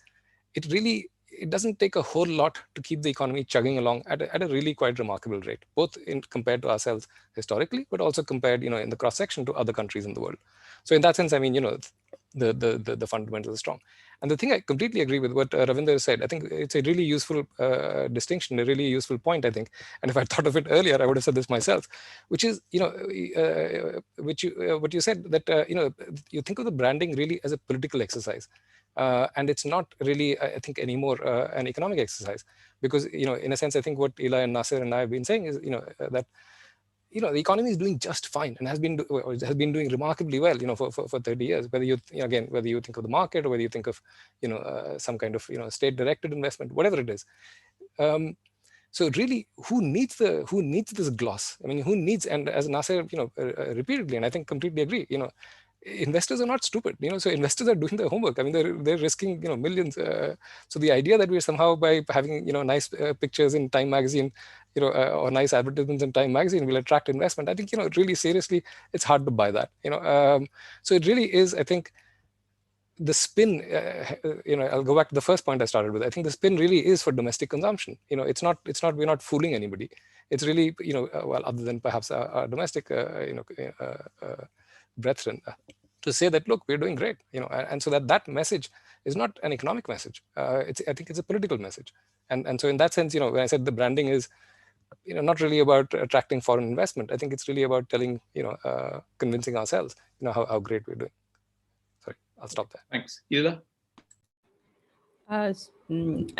it doesn't take a whole lot to keep the economy chugging along at a really quite remarkable rate, both compared to ourselves historically, but also compared, in the cross section to other countries in the world. So in that sense, I mean, the fundamentals are strong. And the thing I completely agree with what Ravinder said. I think it's a really useful distinction, a really useful point, I think. And if I thought of it earlier, I would have said this myself, which is, what you said, that, you think of the branding really as a political exercise. And it's not really, I think, anymore an economic exercise. Because, in a sense, I think what Ela and Nasser and I have been saying is, that the economy is doing just fine and has been doing remarkably well, for 30 years. Whether whether you think of the market, or whether you think of, some kind of, state-directed investment, whatever it is. So really, who needs this gloss? I mean, who needs? And as Nasser, repeatedly, and I think completely agree, investors are not stupid, so investors are doing their homework. I mean, they're risking, millions. So the idea that we're somehow, by having, nice pictures in Time magazine, or nice advertisements in Time magazine will attract investment, I think, really seriously, it's hard to buy that, so it really is, I think, the spin, I'll go back to the first point I started with. I think the spin really is for domestic consumption. It's not, we're not fooling anybody. It's really, well, other than perhaps our domestic, brethren, to say that, look, we're doing great, and so that message is not an economic message. I think it's a political message. And so in that sense, when I said the branding is, not really about attracting foreign investment, I think it's really about telling, convincing ourselves, how great we're doing. Sorry, I'll stop there. Thanks. Ela? I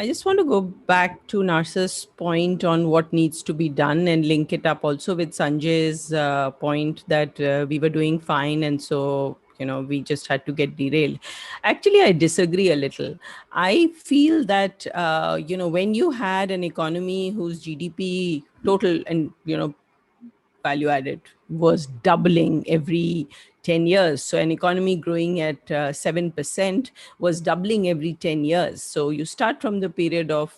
just want to go back to Nasser's point on what needs to be done and link it up also with Sanjay's point that we were doing fine, and so we just had to get derailed. Actually, I disagree a little. I feel that when you had an economy whose GDP total and value added was doubling every 10 years. So an economy growing at 7% was doubling every 10 years. So you start from the period of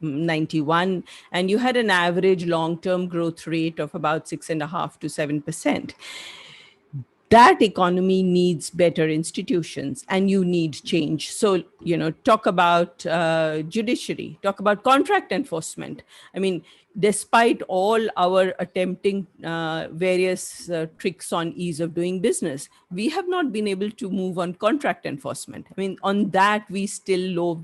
91, and you had an average long-term growth rate of about 6.5% to 7%. that economy needs better institutions, and you need change. So, talk about judiciary, talk about contract enforcement. I mean, despite all our attempting various tricks on ease of doing business, we have not been able to move on contract enforcement. I mean, on that, we still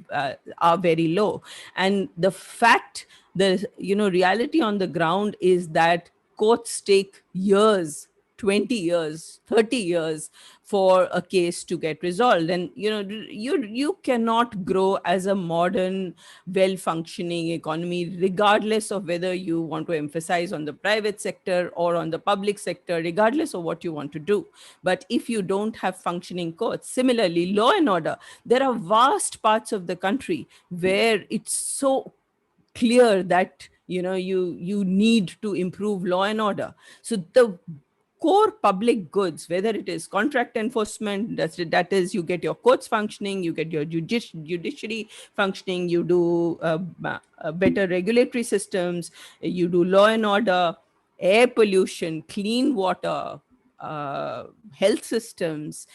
are very low. And the fact, the reality on the ground is that courts take years, 20 years, 30 years for a case to get resolved. And you cannot grow as a modern, well-functioning economy, regardless of whether you want to emphasize on the private sector or on the public sector, regardless of what you want to do. But if you don't have functioning courts, similarly, law and order, there are vast parts of the country where it's so clear that you need to improve law and order. So the core public goods, whether it is contract enforcement, that is, you get your courts functioning, you get your judiciary functioning, you do better regulatory systems, you do law and order, air pollution, clean water, health systems,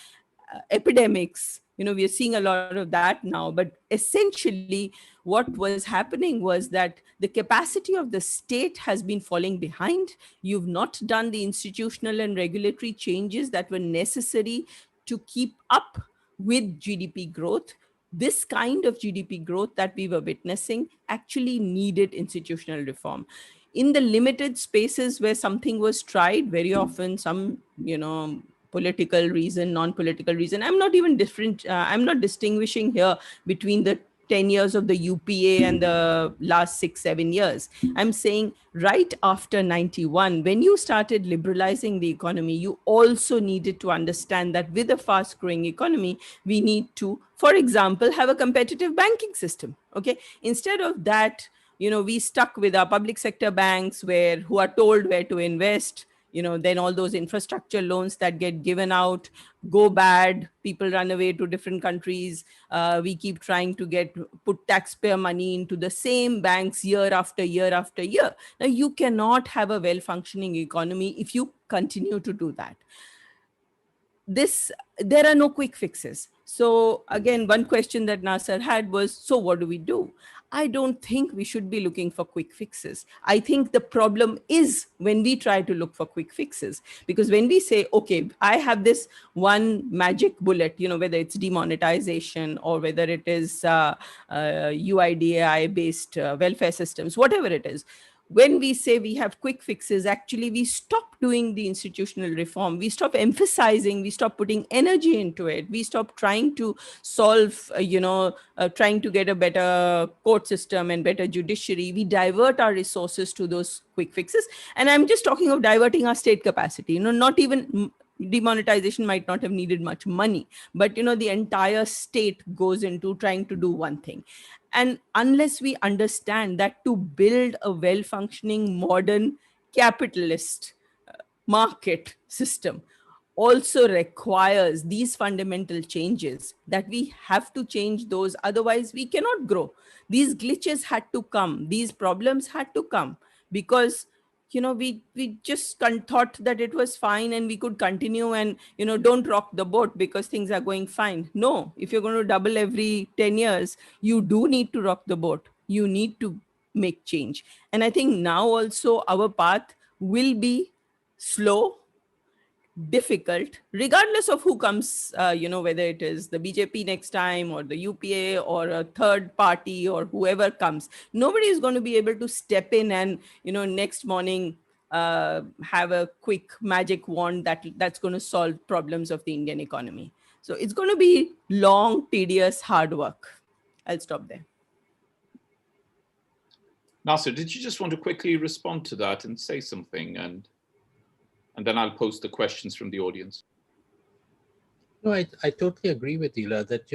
epidemics. We are seeing a lot of that now. But essentially, what was happening was that the capacity of the state has been falling behind. You've not done the institutional and regulatory changes that were necessary to keep up with GDP growth. This kind of GDP growth that we were witnessing actually needed institutional reform. In the limited spaces where something was tried, very often some, political reason, non-political reason. I'm not distinguishing here between the 10 years of the UPA and the last 6-7 years. I'm saying right after 91, when you started liberalizing the economy, you also needed to understand that with a fast growing economy, we need to, for example, have a competitive banking system. Okay. Instead of that, we stuck with our public sector banks who are told where to invest. Then all those infrastructure loans that get given out go bad. People run away to different countries. We keep trying to put taxpayer money into the same banks year after year after year. Now, you cannot have a well-functioning economy if you continue to do that. There are no quick fixes. So again, one question that Nasser had was, so what do we do? I don't think we should be looking for quick fixes. I think the problem is when we try to look for quick fixes, because when we say, okay, I have this one magic bullet, whether it's demonetization or whether it is UIDAI based welfare systems, whatever it is, when we say we have quick fixes, actually we stop doing the institutional reform. We stop emphasizing, we stop putting energy into it. We stop trying to solve, trying to get a better court system and better judiciary. We divert our resources to those quick fixes. And I'm just talking of diverting our state capacity, not even demonetization might not have needed much money, but the entire state goes into trying to do one thing. And unless we understand that to build a well-functioning modern capitalist market system also requires these fundamental changes, that we have to change those, otherwise we cannot grow. These glitches had to come, these problems had to come, because we just thought that it was fine and we could continue and don't rock the boat because things are going fine. No, if you're going to double every 10 years, you do need to rock the boat. You need to make change. And I think now also our path will be slow, difficult, regardless of who comes, whether it is the BJP next time or the UPA or a third party or whoever comes. Nobody is going to be able to step in and, next morning have a quick magic wand that's going to solve problems of the Indian economy. So it's going to be long, tedious, hard work. I'll stop there. Nasser, did you just want to quickly respond to that and say something? And then I'll post the questions from the audience. No, I totally agree with Ila that,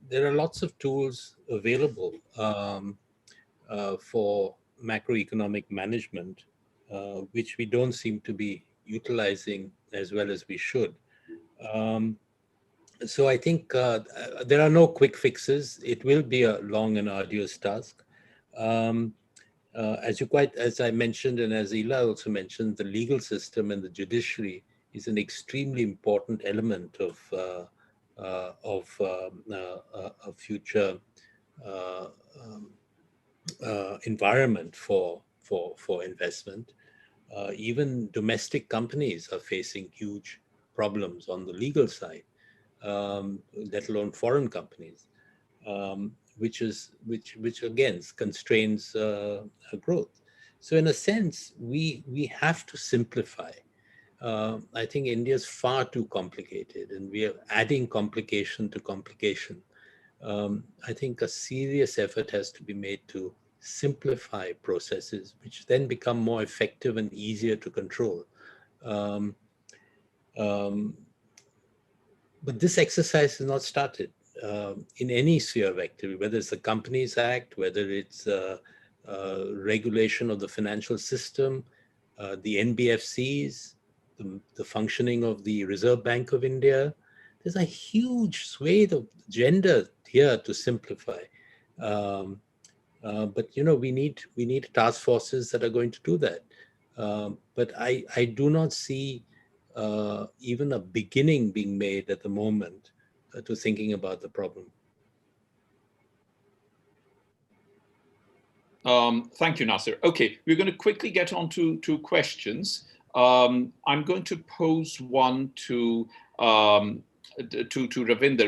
there are lots of tools available for macroeconomic management, which we don't seem to be utilizing as well as we should. So I think there are no quick fixes. It will be a long and arduous task. As I mentioned, and as Ila also mentioned, the legal system and the judiciary is an extremely important element of a future environment for investment. Even domestic companies are facing huge problems on the legal side, let alone foreign companies, which again constrains growth. So in a sense, we have to simplify. I think India is far too complicated, and we are adding complication to complication. I think a serious effort has to be made to simplify processes, which then become more effective and easier to control. But this exercise has not started in any sphere of activity, whether it's the Companies Act, whether it's regulation of the financial system, the NBFCs, the functioning of the Reserve Bank of India. There's a huge swathe of agenda here to simplify. But we need task forces that are going to do that. But I do not see even a beginning being made at the moment to thinking about the problem. Thank you, Nasser. Okay, we're going to quickly get on to questions. I'm going to pose one to Ravinder,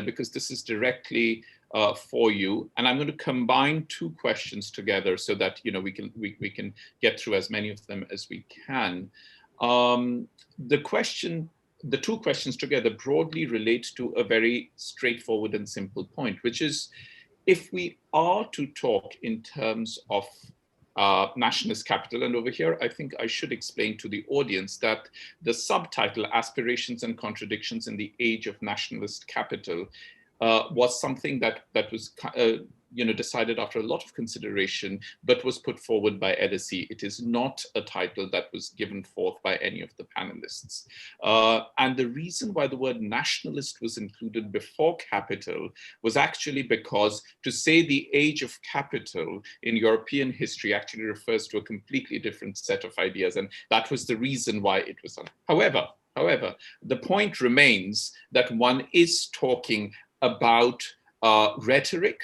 because this is directly for you, and I'm going to combine two questions together so that we can get through as many of them as we can. The two questions together broadly relate to a very straightforward and simple point, which is, if we are to talk in terms of nationalist capital, and over here, I think I should explain to the audience that the subtitle, Aspirations and Contradictions in the Age of Nationalist Capital, was something that was decided after a lot of consideration, but was put forward by Edison. It is not a title that was given forth by any of the panelists. And the reason why the word nationalist was included before capital was actually because to say the age of capital in European history actually refers to a completely different set of ideas. And that was the reason why it was done. However, the point remains that one is talking about rhetoric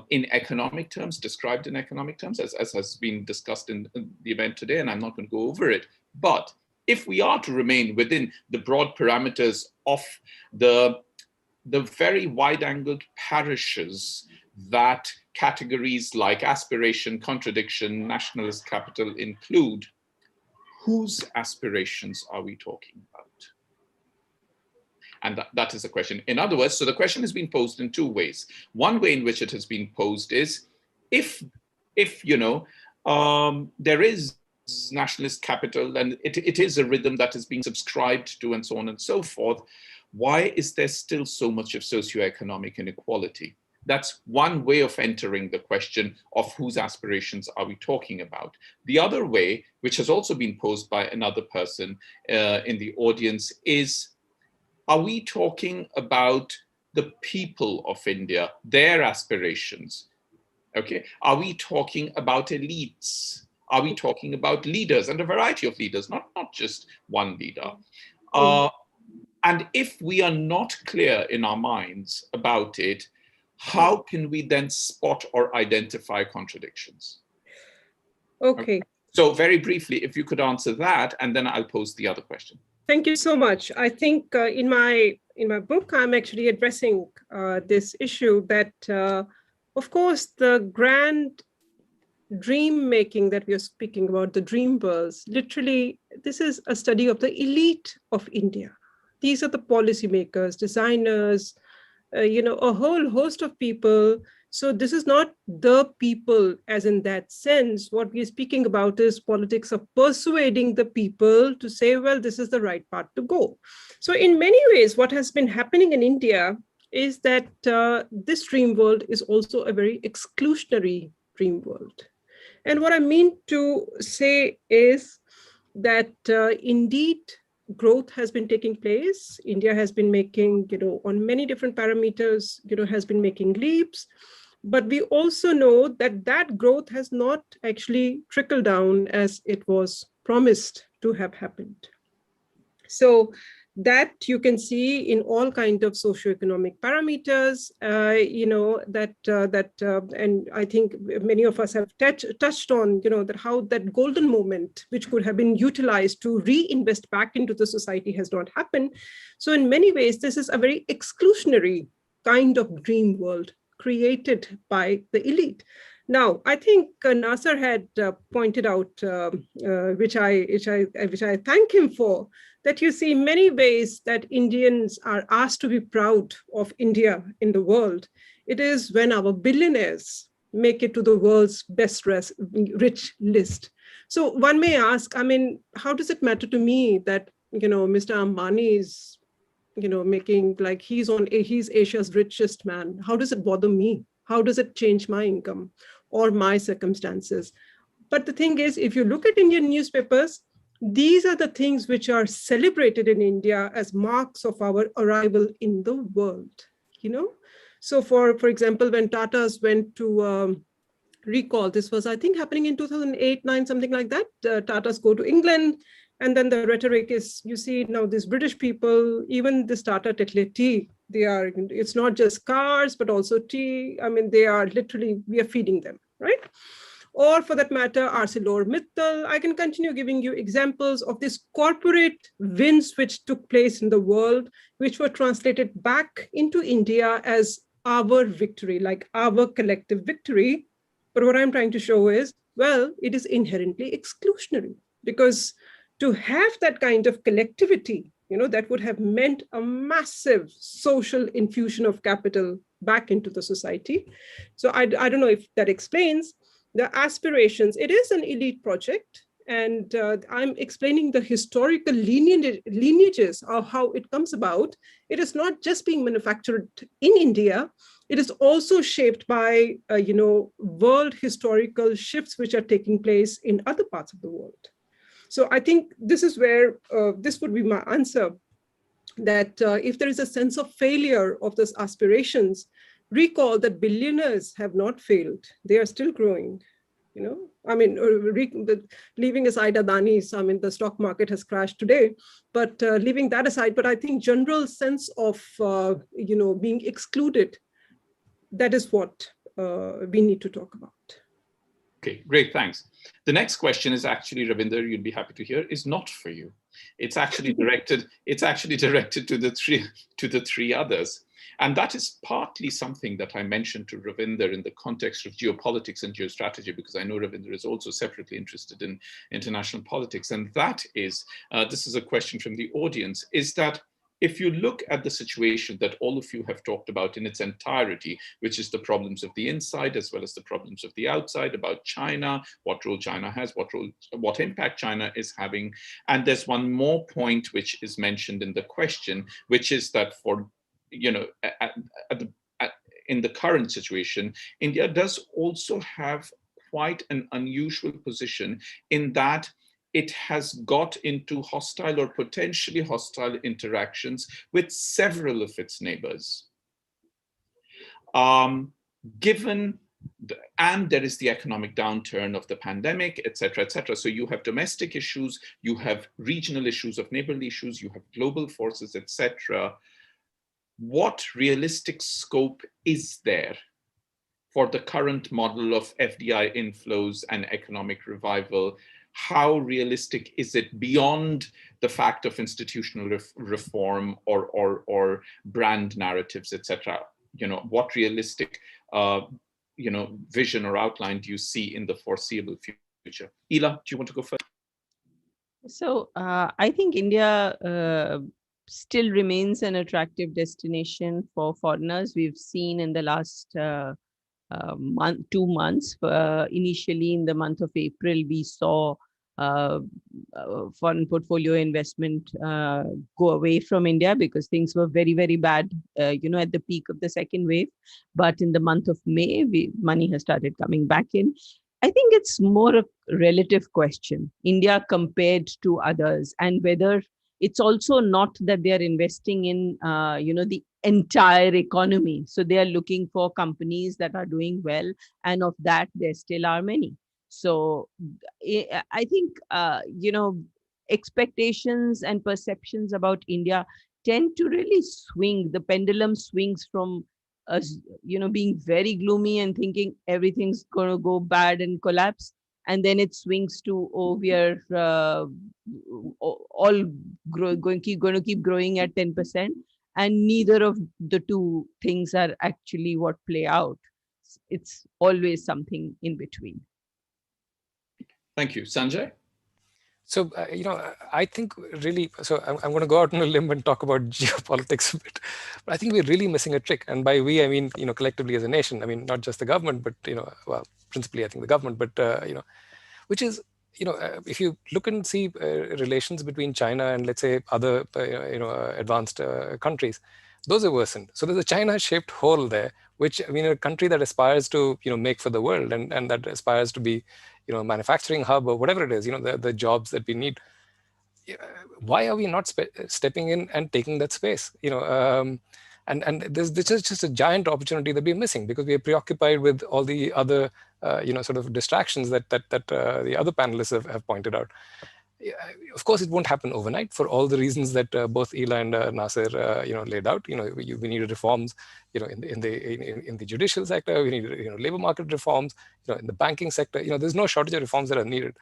in economic terms, described in economic terms, as has been discussed in the event today, and I'm not going to go over it. But if we are to remain within the broad parameters of the very wide-angled parishes that categories like aspiration, contradiction, nationalist capital include, whose aspirations are we talking about? And that is the question. In other words, so the question has been posed in two ways. One way in which it has been posed is, if there is nationalist capital and it is a rhythm that is being subscribed to and so on and so forth, why is there still so much of socioeconomic inequality? That's one way of entering the question of whose aspirations are we talking about. The other way, which has also been posed by another person in the audience, is, are we talking about the people of India, their aspirations? Okay. Are we talking about elites? Are we talking about leaders, and a variety of leaders, not just one leader? And if we are not clear in our minds about it, how can we then spot or identify contradictions? Okay. So very briefly, if you could answer that, and then I'll pose the other question. Thank you so much. I think in my book, I'm actually addressing this issue that, of course, the grand dream making that we are speaking about, the dream worlds, literally, this is a study of the elite of India. These are the policymakers, designers, a whole host of people. So this is not the people as in that sense. What we're speaking about is politics of persuading the people to say, well, this is the right path to go. So in many ways, what has been happening in India is that this dream world is also a very exclusionary dream world. And what I mean to say is that indeed, growth has been taking place. India has been making, on many different parameters, has been making leaps. But we also know that that growth has not actually trickled down as it was promised to have happened. So that you can see in all kinds of socioeconomic parameters, and I think many of us have touched on, that how that golden moment, which could have been utilized to reinvest back into the society, has not happened. So in many ways, this is a very exclusionary kind of dream world created by the elite. Now, I think Nasser had pointed out, which I thank him for, that you see many ways that Indians are asked to be proud of India in the world. It is when our billionaires make it to the world's best rich list. So one may ask, I mean, how does it matter to me that, Mr. Ambani is, making like he's Asia's richest man? How does it bother me? How does it change my income or my circumstances? But the thing is, if you look at Indian newspapers, these are the things which are celebrated in India as marks of our arrival in the world, So for example, when Tatas went to recall, this was, I think, happening in 2008, 9, something like that. Tatas go to England, and then the rhetoric is, you see now these British people, even this Tata Tetley tea, it's not just cars, but also tea. I mean, we are feeding them, right? Or for that matter, ArcelorMittal. I can continue giving you examples of these corporate wins which took place in the world, which were translated back into India as our victory, like our collective victory. But what I'm trying to show is, well, it is inherently exclusionary, because to have that kind of collectivity, that would have meant a massive social infusion of capital back into the society. So I don't know if that explains. The Aspirations, it is an elite project, and I'm explaining the historical lineages of how it comes about. It is not just being manufactured in India, it is also shaped by, world historical shifts which are taking place in other parts of the world. So I think this is where, this would be my answer, that if there is a sense of failure of those aspirations, recall that billionaires have not failed. They are still growing, I mean, leaving aside Adani's, I mean, the stock market has crashed today, but leaving that aside, but I think general sense of, being excluded, that is what we need to talk about. Okay, great, thanks. The next question is actually, Ravinder, you'd be happy to hear, is not for you. It's actually directed to the three others. And that is partly something that I mentioned to Ravinder in the context of geopolitics and geostrategy, because I know Ravinder is also separately interested in international politics. And that is, this is a question from the audience, is that if you look at the situation that all of you have talked about in its entirety, which is the problems of the inside as well as the problems of the outside, about China, what role China has, what impact China is having. And there's one more point which is mentioned in the question, which is that for, in the current situation, India does also have quite an unusual position in that it has got into hostile or potentially hostile interactions with several of its neighbors. And there is the economic downturn of the pandemic, et cetera, et cetera. So you have domestic issues, you have regional issues of neighborly issues, you have global forces, et cetera. What realistic scope is there for the current model of FDI inflows and economic revival? How realistic is it beyond the fact of institutional reform or brand narratives, etc.? What realistic vision or outline do you see in the foreseeable future? Ela, do you want to go first? So I think India still remains an attractive destination for foreigners. We've seen in the last 2 months, initially in the month of April, we saw foreign portfolio investment go away from India because things were very, very bad, at the peak of the second wave. But in the month of May, money has started coming back in. I think it's more a relative question, India compared to others, and whether it's also not that they are investing in, the entire economy. So they are looking for companies that are doing well, and of that, there still are many. So I think, expectations and perceptions about India tend to really swing. The pendulum swings from us, being very gloomy and thinking everything's going to go bad and collapse, and then it swings to, oh, we are all going to keep growing at 10%, and neither of the two things are actually what play out. It's always something in between. Thank you. Sanjay? So, I think really, so I'm going to go out on a limb and talk about geopolitics a bit, but I think we're really missing a trick. And by we, I mean, collectively as a nation, I mean, not just the government, but, well, principally, I think the government, but, which is, if you look and see relations between China and, let's say, other, advanced countries, those are worsened. So there's a China-shaped hole there, which, I mean, a country that aspires to, make for the world and that aspires to be, manufacturing hub or whatever it is, the jobs that we need. Why are we not stepping in and taking that space? And this is just a giant opportunity that we're missing because we are preoccupied with all the other, sort of distractions that the other panelists have pointed out. Of course, it won't happen overnight for all the reasons that both Ela and Nasser, laid out. We need reforms, in the judicial sector. We need, labor market reforms. In the banking sector. There's no shortage of reforms that are needed.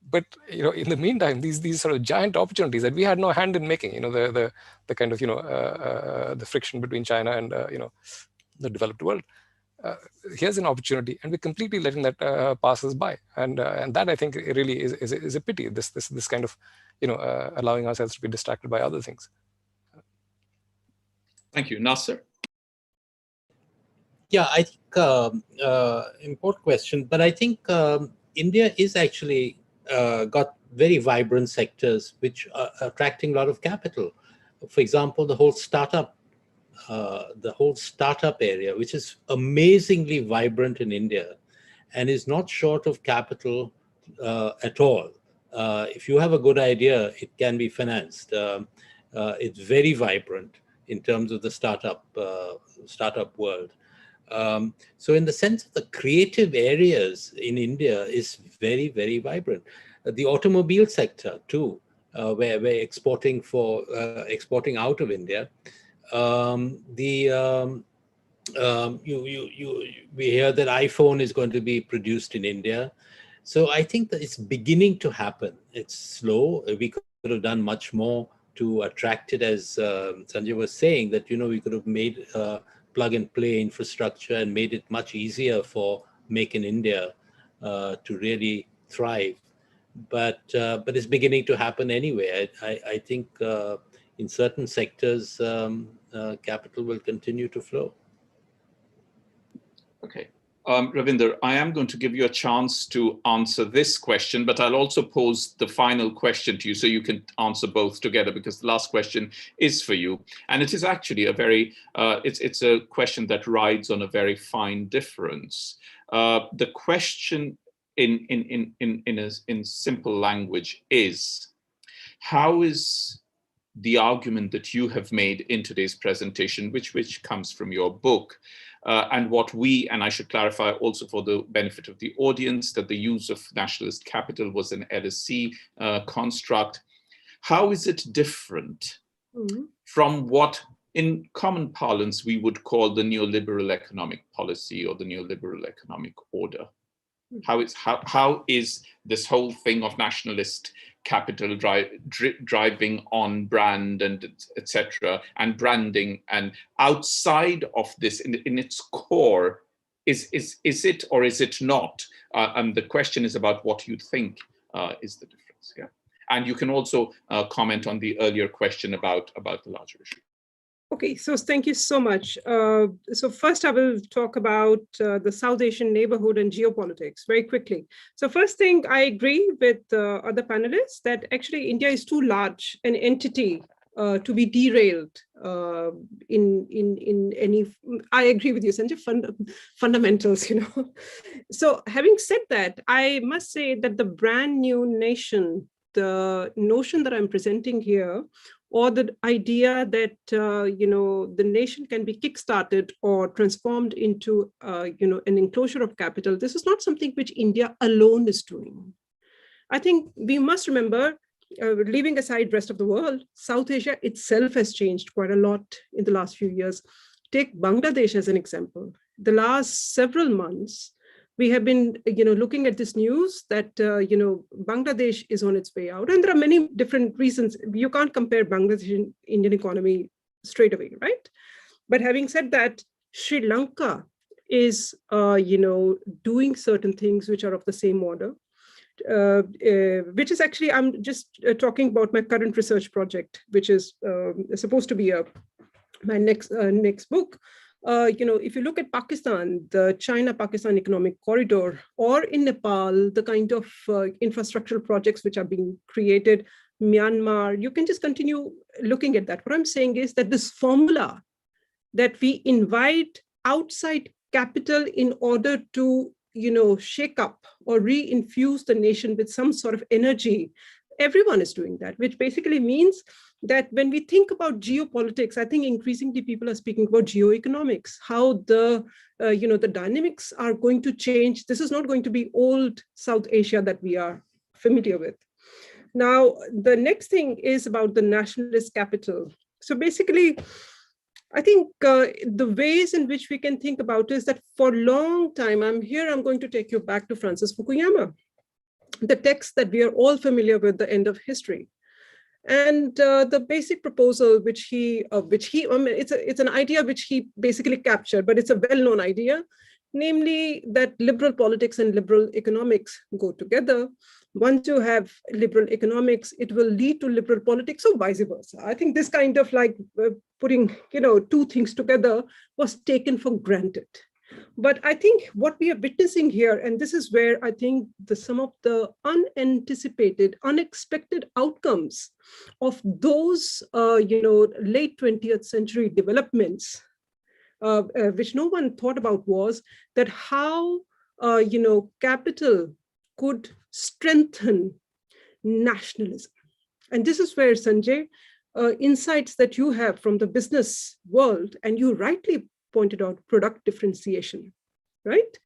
But in the meantime, these sort of giant opportunities that we had no hand in making. The kind of the friction between China and the developed world. Here's an opportunity, and we're completely letting that pass us by, and that I think really is a pity. This kind of allowing ourselves to be distracted by other things. Thank you, Nasser. Yeah, I think important question, but I think India is actually got very vibrant sectors which are attracting a lot of capital. For example, the whole startup area, which is amazingly vibrant in India and is not short of capital at all. If you have a good idea, it can be financed. It's very vibrant in terms of the startup world. So in the sense of the creative areas in India is very, very vibrant. The automobile sector too, where we're exporting out of India. We hear that iPhone is going to be produced in India. So I think that it's beginning to happen. It's slow. We could have done much more to attract it, as Sanjay was saying, that, we could have made plug and play infrastructure and made it much easier for Make in India to really thrive. But it's beginning to happen anyway. I think in certain sectors, capital will continue to flow. Okay. Ravinder, I am going to give you a chance to answer this question, but I'll also pose the final question to you so you can answer both together, because the last question is for you. And it is actually a very, it's a question that rides on a very fine difference. The question in simple language is, how is the argument that you have made in today's presentation, which comes from your book, and what and I should clarify also for the benefit of the audience, that the use of nationalist capital was an LSE construct. How is it different from what in common parlance we would call the neoliberal economic policy or the neoliberal economic order? How is this whole thing of nationalist capital driving on brand and etc. and branding, and outside of this in its core, is it or is it not? And the question is about what you think is the difference. Yeah, and you can also comment on the earlier question about the larger issue. Okay, so thank you so much. So first I will talk about the South Asian neighborhood and geopolitics very quickly. So first thing, I agree with other panelists that actually India is too large an entity to be derailed in any, I agree with you, Sanjay, fundamentals, So having said that, I must say that the brand new nation, the notion that I'm presenting here, or the idea that the nation can be kickstarted or transformed into an enclosure of capital, this is not something which India alone is doing. I think we must remember leaving aside rest of the world, South Asia itself has changed quite a lot in the last few years. Take Bangladesh as an example. The last several months, we have been, looking at this news that, Bangladesh is on its way out. And there are many different reasons. You can't compare Bangladesh and Indian economy straight away, right? But having said that, Sri Lanka is, doing certain things which are of the same order. Which is actually, I'm just talking about my current research project, which is supposed to be my next book. If you look at Pakistan, the China-Pakistan economic corridor, or in Nepal, the kind of infrastructural projects which are being created, Myanmar, you can just continue looking at that. What I'm saying is that this formula that we invite outside capital in order to shake up or re-infuse the nation with some sort of energy. Everyone is doing that, which basically means that when we think about geopolitics, I think increasingly people are speaking about geoeconomics, how the dynamics are going to change. This is not going to be old South Asia that we are familiar with. Now, the next thing is about the nationalist capital. So basically, I think the ways in which we can think about is that for a long time, I'm going to take you back to Francis Fukuyama, the text that we are all familiar with, The End of History. And the basic proposal it's an idea which he basically captured, but it's a well-known idea, namely that liberal politics and liberal economics go together. Once you have liberal economics, it will lead to liberal politics, or vice versa. I think this kind of putting two things together was taken for granted. But I think what we are witnessing here, and this is where I think some of the unanticipated, unexpected outcomes of those late 20th century developments, which no one thought about, was that how capital could strengthen nationalism. And this is where, Sanjay, insights that you have from the business world, and you rightly pointed out product differentiation, right?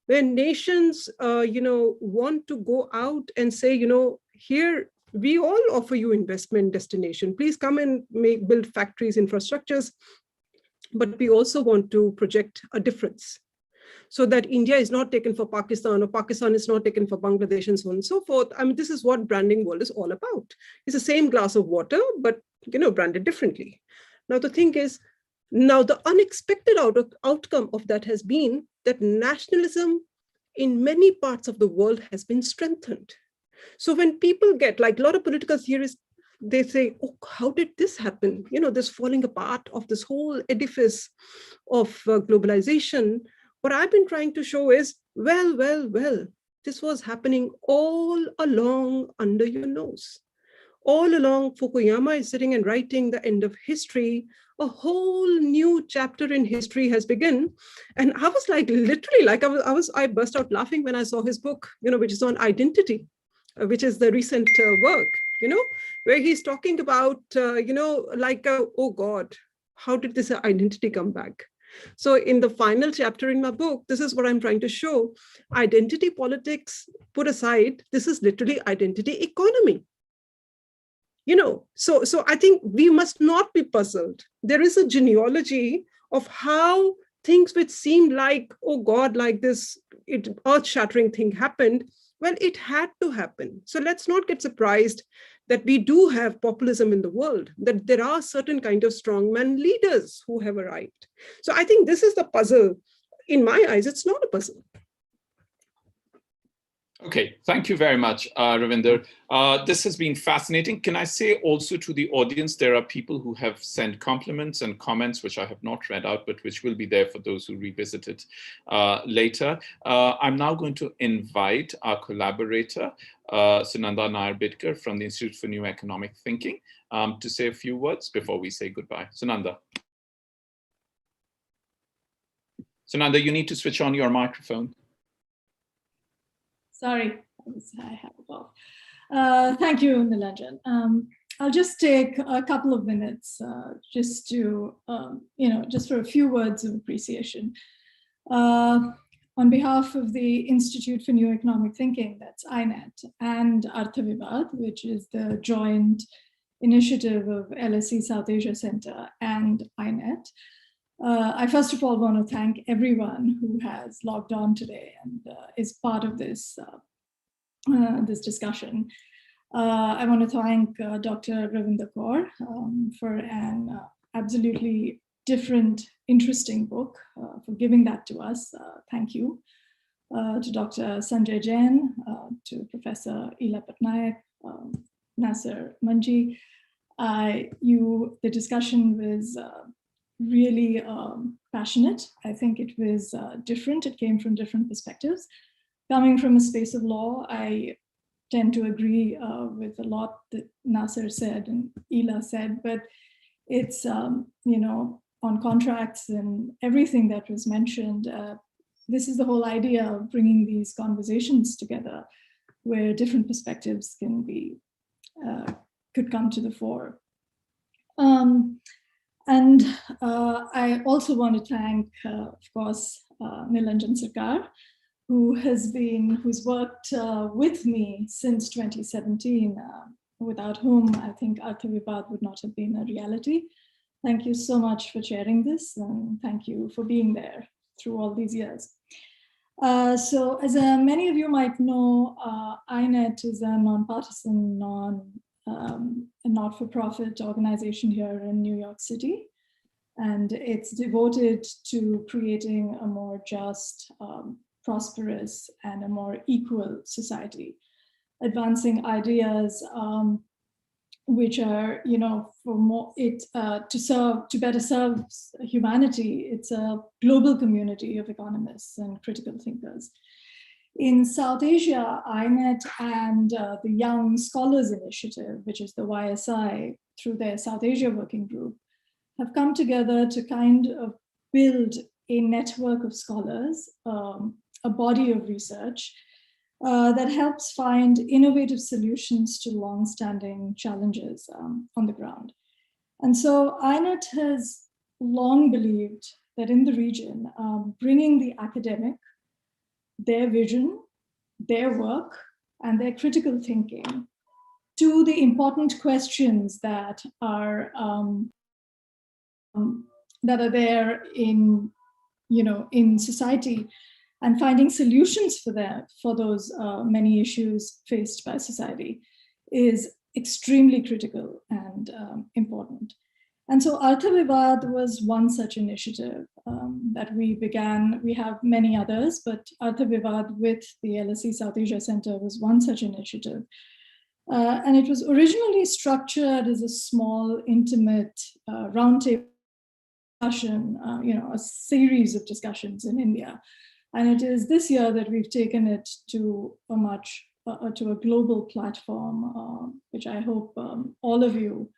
When nations, want to go out and say, here, we all offer you investment destination. Please come and build factories, infrastructures, but we also want to project a difference, so that India is not taken for Pakistan, or Pakistan is not taken for Bangladesh, and so on and so forth. I mean, this is what branding world is all about. It's the same glass of water, but branded differently. Now, the thing is, the unexpected outcome of that has been that nationalism in many parts of the world has been strengthened. So when people get, like a lot of political theorists, they say, oh, how did this happen? This falling apart of this whole edifice of globalization. What I've been trying to show is, well, this was happening all along under your nose. All along, Fukuyama is sitting and writing The End of History. A whole new chapter in history has begun. And I was I burst out laughing when I saw his book, which is on identity, which is the recent work, where he's talking about, oh God, how did this identity come back? So in the final chapter in my book, this is what I'm trying to show. Identity politics put aside, this is literally identity economy. So I think we must not be puzzled. There is a genealogy of how things which seem like, oh God, like this earth-shattering thing happened. Well, it had to happen. So let's not get surprised that we do have populism in the world, that there are certain kind of strongman leaders who have arrived. So I think this is the puzzle. In my eyes, it's not a puzzle. Okay, thank you very much, Ravinder. This has been fascinating. Can I say also to the audience, there are people who have sent compliments and comments, which I have not read out, but which will be there for those who revisit it later. I'm now going to invite our collaborator, Sunanda Nair-Bidkar from the Institute for New Economic Thinking, to say a few words before we say goodbye. Sunanda. Sunanda, you need to switch on your microphone. Sorry, I have a cough. Thank you, Nilanjan. I'll just take a couple of minutes just to, just for a few words of appreciation. on behalf of the Institute for New Economic Thinking, that's INET, and Artha Vivaad, which is the joint initiative of LSE South Asia Center and INET. I first of all want to thank everyone who has logged on today and is part of this, this discussion. I want to thank Dr. Ravinder Kaur for an absolutely different, interesting book, for giving that to us. Thank you. To Dr. Sanjay Jain, to Professor Ila Patnaik, Nasser, Munjee. The discussion was really passionate. I think it was different. It came from different perspectives. Coming from a space of law, I tend to agree with a lot that Nasser said and Ila said, but it's, you know, on contracts and everything that was mentioned, this is the whole idea of bringing these conversations together where different perspectives can be, could come to the fore. I also want to thank, of course, Nilanjan Sarkar, who's worked with me since 2017, without whom I think Artha Vivaad would not have been a reality. Thank you so much for sharing this, and thank you for being there through all these years. So as many of you might know, INET is a nonpartisan, a not-for-profit organization here in New York City. And it's devoted to creating a more just, prosperous, and a more equal society, advancing ideas which are, you know, for more to better serve humanity. It's a global community of economists and critical thinkers. In South Asia, INET and the Young Scholars Initiative, which is the YSI, through their South Asia Working Group, have come together to kind of build a network of scholars, a body of research that helps find innovative solutions to long-standing challenges on the ground. And so INET has long believed that in the region, bringing the academic, their vision, their work, and their critical thinking to the important questions that are there in, you know, in society, and finding solutions for those many issues faced by society is extremely critical and important. And so Artha Vivaad was one such initiative that we began. We have many others, but Artha Vivaad with the LSE South Asia Center was one such initiative. And it was originally structured as a small, intimate roundtable discussion, you know, a series of discussions in India. And it is this year that we've taken it to a much, to a global platform, which I hope all of you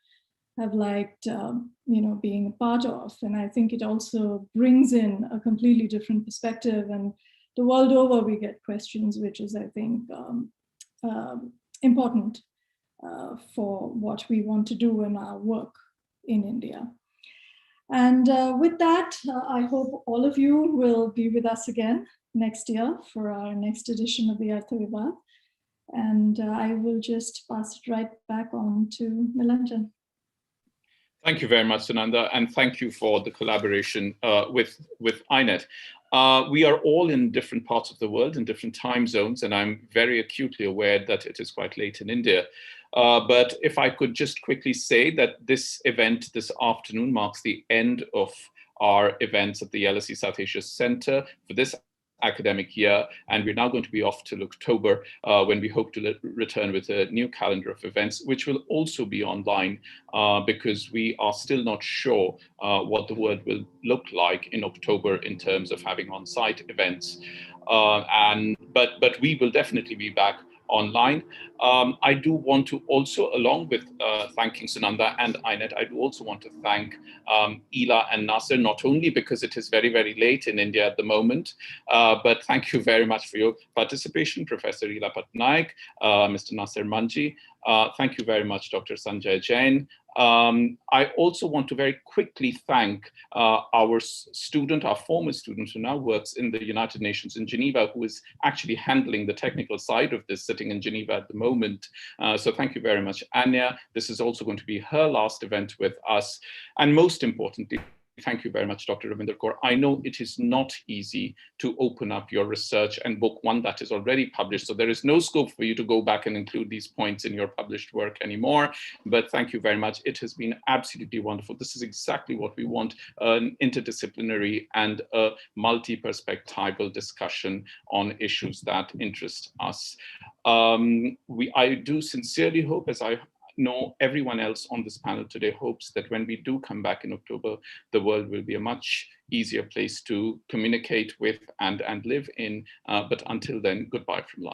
have liked, you know, being a part of. And I think it also brings in a completely different perspective. And the world over, we get questions, which is, I think, important for what we want to do in our work in India. And with that, I hope all of you will be with us again next year for our next edition of the Artha Vivaad. And I will just pass it right back on to Nilanjan. Thank you very much, Sunanda, and thank you for the collaboration with INET. We are all in different parts of the world, in different time zones, and I'm very acutely aware that it is quite late in India. But if I could just quickly say that this event this afternoon marks the end of our events at the LSE South Asia Center for this academic year, and we're now going to be off till October when we hope to return with a new calendar of events, which will also be online because we are still not sure what the world will look like in October in terms of having on-site events. But we will definitely be back online. I do want to also, along with thanking Sunanda and INET, I do also want to thank Ila and Nasser, not only because it is very, very late in India at the moment, but thank you very much for your participation, Professor Ila Patnaik, Mr. Nasser Munjee, Thank you very much, Dr. Sanjay Jain. I also want to very quickly thank our student, our former student who now works in the United Nations in Geneva, who is actually handling the technical side of this, sitting in Geneva at the moment. So thank you very much, Anya. This is also going to be her last event with us. And most importantly, thank you very much, Dr. Ravinder Kaur. I know it is not easy to open up your research and book, one that is already published. So there is no scope for you to go back and include these points in your published work anymore. But thank you very much. It has been absolutely wonderful. This is exactly what we want, an interdisciplinary and a multi-perspectival discussion on issues that interest us. I do sincerely hope, as I know everyone else on this panel today hopes, that when we do come back in October, the world will be a much easier place to communicate with and live in. But until then, goodbye from London.